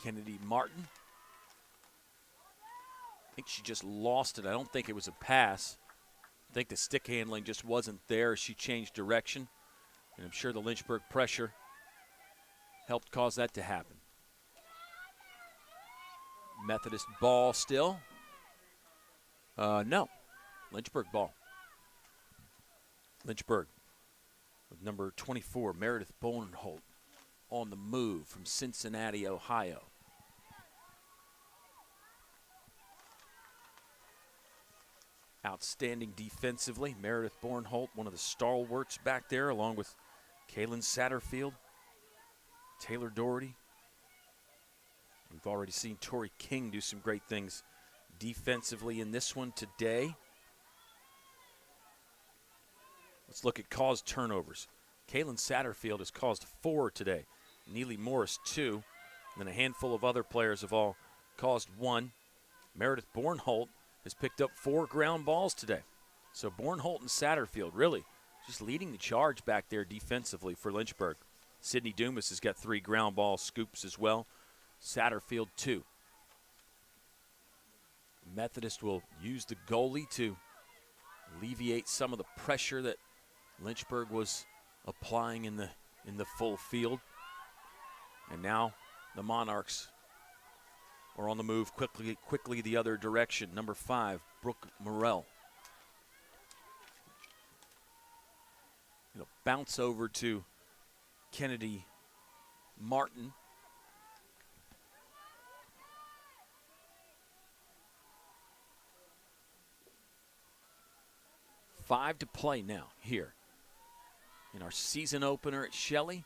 Kennedy Martin. I think she just lost it. I don't think it was a pass. I think the stick handling just wasn't there. She changed direction. And I'm sure the Lynchburg pressure helped cause that to happen. Methodist ball still. No. Lynchburg ball. Lynchburg with number 24, Meredith Bowenholt, on the move from Cincinnati, Ohio. Outstanding defensively. Meredith Bowenholt, one of the stalwarts back there, along with Kaylin Satterfield, Taylor Doherty. We've already seen Tori King do some great things defensively in this one today. Let's look at caused turnovers. Kaylin Satterfield has caused 4 today. Neely Morris 2. And then a handful of other players have all caused 1. Meredith Bornholt has picked up 4 ground balls today. So Bornholt and Satterfield really just leading the charge back there defensively for Lynchburg. Sydney Dumas has got 3 ground ball scoops as well. Satterfield 2. Methodist will use the goalie to alleviate some of the pressure that Lynchburg was applying in the full field. And now the Monarchs are on the move quickly the other direction. Number 5, Brooke Morrell. It'll bounce over to Kennedy Martin. Five to play now here in our season opener at Shelley.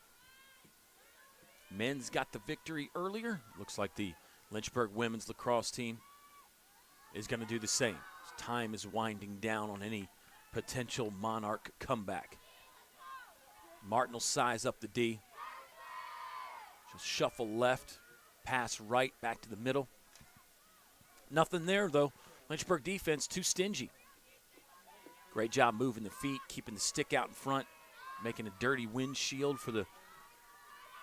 Men's got the victory earlier. Looks like the Lynchburg women's lacrosse team is going to do the same. Time is winding down on any potential Monarch comeback. Martin will size up the D. She'll shuffle left, pass right, back to the middle. Nothing there, though. Lynchburg defense too stingy. Great job moving the feet, keeping the stick out in front, making a dirty windshield for the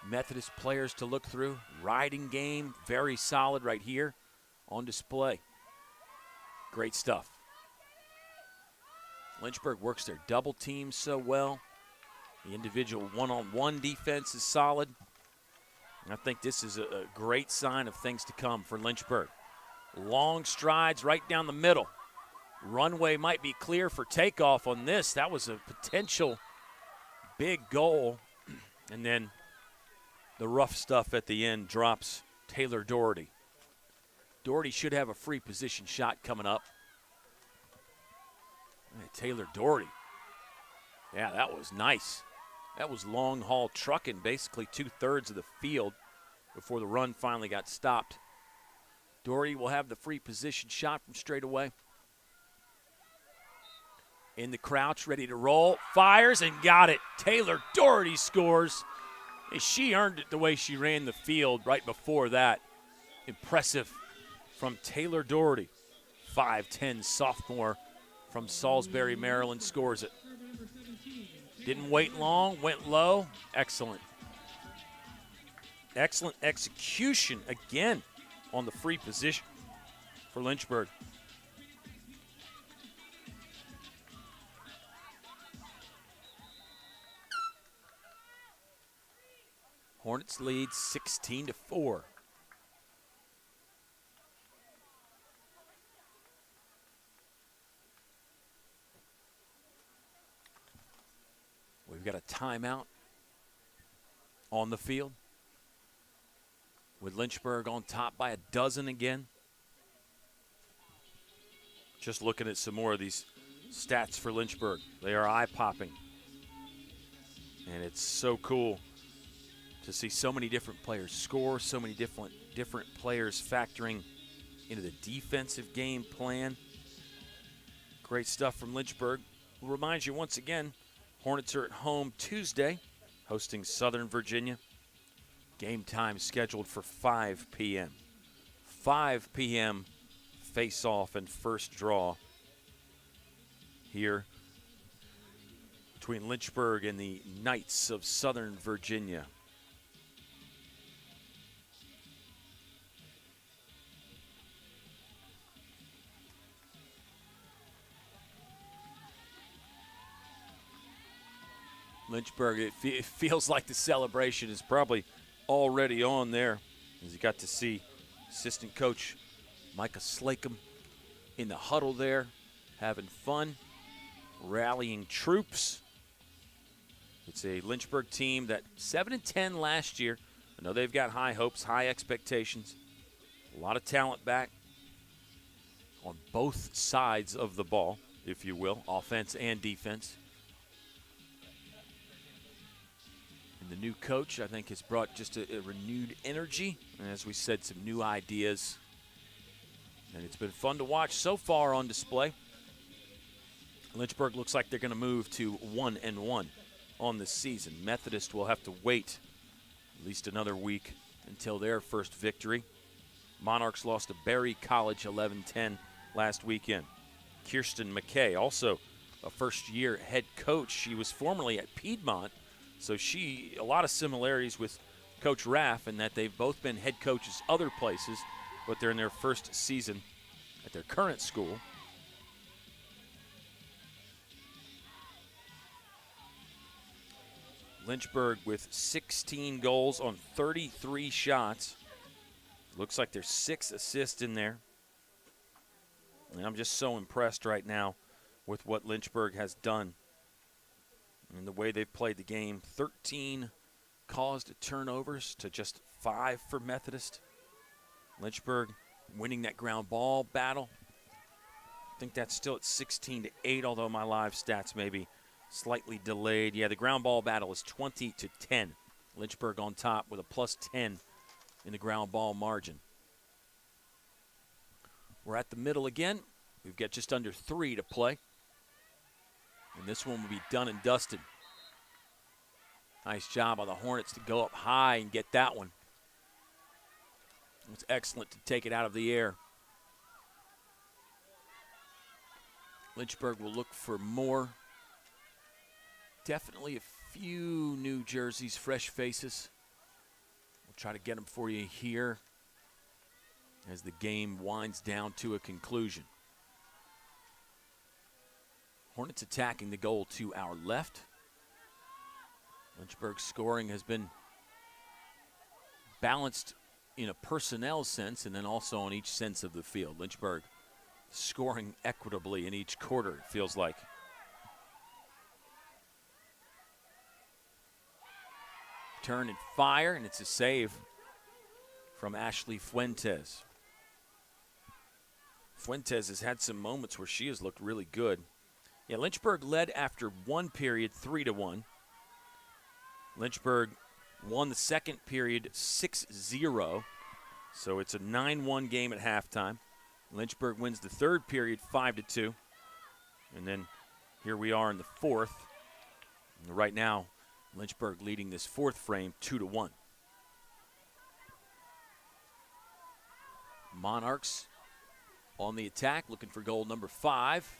Methodist players to look through. Riding game, very solid right here on display. Great stuff. Lynchburg works their double teams so well. The individual one-on-one defense is solid. And I think this is a great sign of things to come for Lynchburg. Long strides right down the middle. Runway might be clear for takeoff on this. That was a potential big goal. And then the rough stuff at the end drops Taylor Doherty. Doherty should have a free position shot coming up. Taylor Doherty. Yeah, that was nice. That was long haul trucking, basically 2/3 of the field before the run finally got stopped. Doherty will have the free position shot from straight away. In the crouch, ready to roll. Fires and got it. Taylor Doherty scores. She earned it the way she ran the field right before that. Impressive from Taylor Doherty. 5'10" sophomore from Salisbury, Maryland, scores it. Didn't wait long, went low. Excellent. Excellent execution again on the free position for Lynchburg. Hornets lead 16-4. We've got a timeout on the field with Lynchburg on top by a dozen again. Just looking at some more of these stats for Lynchburg. They are eye-popping. And it's so cool to see so many different players score, so many different players factoring into the defensive game plan. Great stuff from Lynchburg. We'll remind you once again, Hornets are at home Tuesday, hosting Southern Virginia. Game time scheduled for 5 p.m. 5 p.m. face-off and first draw here between Lynchburg and the Knights of Southern Virginia. Lynchburg, it feels like the celebration is probably already on there, as you got to see assistant coach Micah Slacum in the huddle there, having fun, rallying troops. It's a Lynchburg team that 7-10 last year. I know they've got high hopes, high expectations, a lot of talent back on both sides of the ball, if you will, offense and defense. And the new coach, I think, has brought just a renewed energy, and as we said, some new ideas. And it's been fun to watch so far on display. Lynchburg looks like they're going to move to 1-1 on this season. Methodist will have to wait At least another week until their first victory. Monarchs lost to Berry College 11-10 last weekend. Kirsten McKay, also a first-year head coach. She was formerly at Piedmont, so a lot of similarities with Coach Raff in that they've both been head coaches other places, but they're in their first season at their current school. Lynchburg with 16 goals on 33 shots. Looks like there's 6 assists in there. And I'm just so impressed right now with what Lynchburg has done and the way they've played the game. 13 caused turnovers to just 5 for Methodist. Lynchburg winning that ground ball battle. I think that's still at 16-8, although my live stats may be slightly delayed. Yeah, the ground ball battle is 20-10. Lynchburg on top with a +10 in the ground ball margin. We're at the middle again. We've got just under 3 to play. And this one will be done and dusted. Nice job on the Hornets to go up high and get that one. It's excellent to take it out of the air. Lynchburg will look for more. Definitely a few new jerseys, fresh faces. We'll try to get them for you here as the game winds down to a conclusion. Hornets attacking the goal to our left. Lynchburg's scoring has been balanced in a personnel sense and then also on each sense of the field. Lynchburg scoring equitably in each quarter, it feels like. Turn and fire, and it's a save from Ashley Fuentes. Fuentes has had some moments where she has looked really good. Yeah, Lynchburg led after one period 3-1. Lynchburg won the second period 6-0, so it's a 9-1 game at halftime. Lynchburg wins the third period 5-2, and then here we are in the fourth. And right now, Lynchburg leading this fourth frame 2-1. Monarchs on the attack, looking for goal number 5.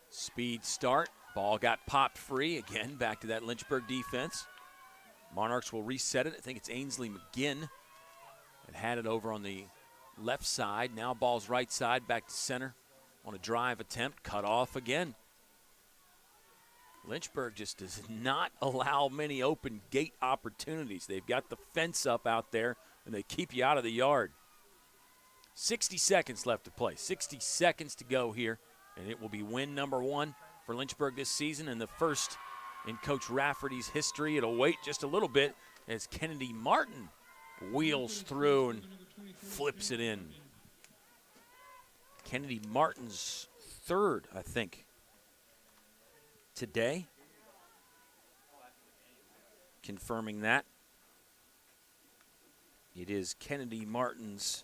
Speed start. Ball got popped free. Again, back to that Lynchburg defense. Monarchs will reset it. I think it's Ainsley McGinn that had it over on the left side. Now ball's right side, back to center on a drive attempt. Cut off again. Lynchburg just does not allow many open gate opportunities. They've got the fence up out there, and they keep you out of the yard. 60 seconds left to play. 60 seconds to go here, and it will be win number 1 for Lynchburg this season and the first in Coach Rafferty's history. It'll wait just a little bit as Kennedy Martin wheels through and flips it in. Kennedy Martin's third, I think, today. Confirming that. It is Kennedy Martin's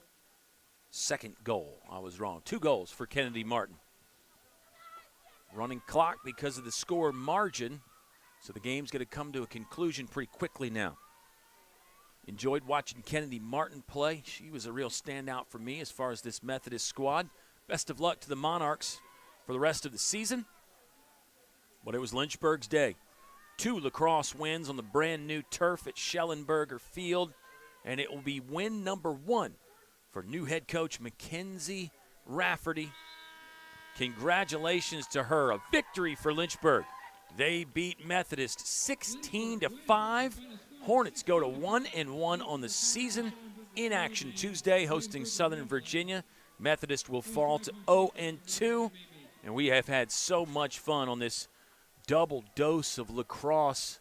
second goal. I was wrong. 2 goals for Kennedy Martin. Running clock because of the score margin, so the game's going to come to a conclusion pretty quickly now. Enjoyed watching Kennedy Martin play. She was a real standout for me as far as this Methodist squad. Best of luck to the Monarchs for the rest of the season. But it was Lynchburg's day. 2 lacrosse wins on the brand new turf at Schellenberger Field, and it will be win number 1 for new head coach Mackenzie Rafferty. Congratulations to her. A victory for Lynchburg. They beat Methodist 16-5. Hornets go to 1-1 on the season. In action Tuesday, hosting Southern Virginia. Methodist will fall to 0-2. And we have had so much fun on this double dose of lacrosse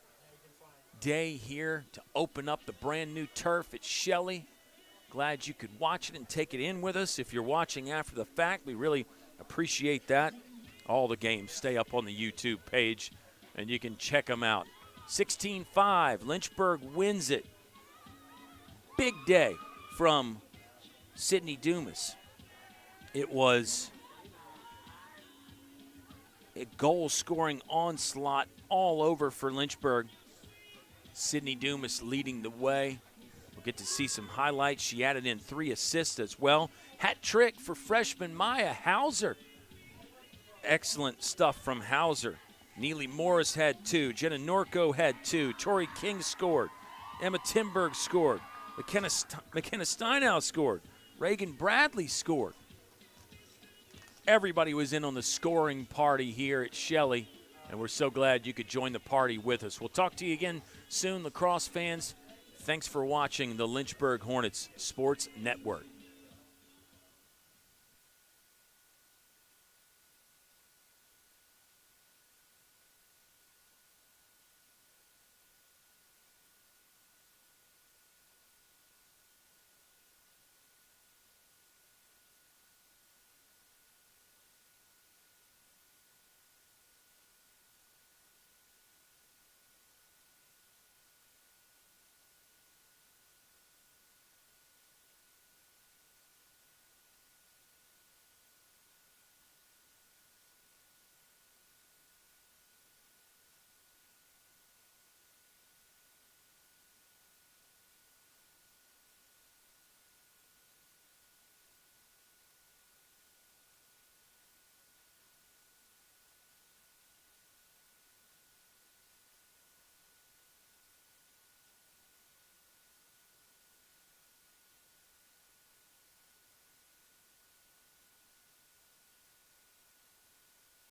day here to open up the brand new turf at Shelley. Glad you could watch it and take it in with us. If you're watching after the fact, we really appreciate that. All the games stay up on the YouTube page, and you can check them out. 16-5, Lynchburg wins it. Big day from Sydney Dumas. It was a goal-scoring onslaught all over for Lynchburg. Sydney Dumas leading the way. We'll get to see some highlights. She added in 3 assists as well. Hat trick for freshman Maya Hauser. Excellent stuff from Hauser. Neely Morris had 2. Jenna Norco had 2. Tori King scored. Emma Timberg scored. McKenna Steinhaus scored. Reagan Bradley scored. Everybody was in on the scoring party here at Shelley, and we're so glad you could join the party with us. We'll talk to you again soon, lacrosse fans. Thanks for watching the Lynchburg Hornets Sports Network.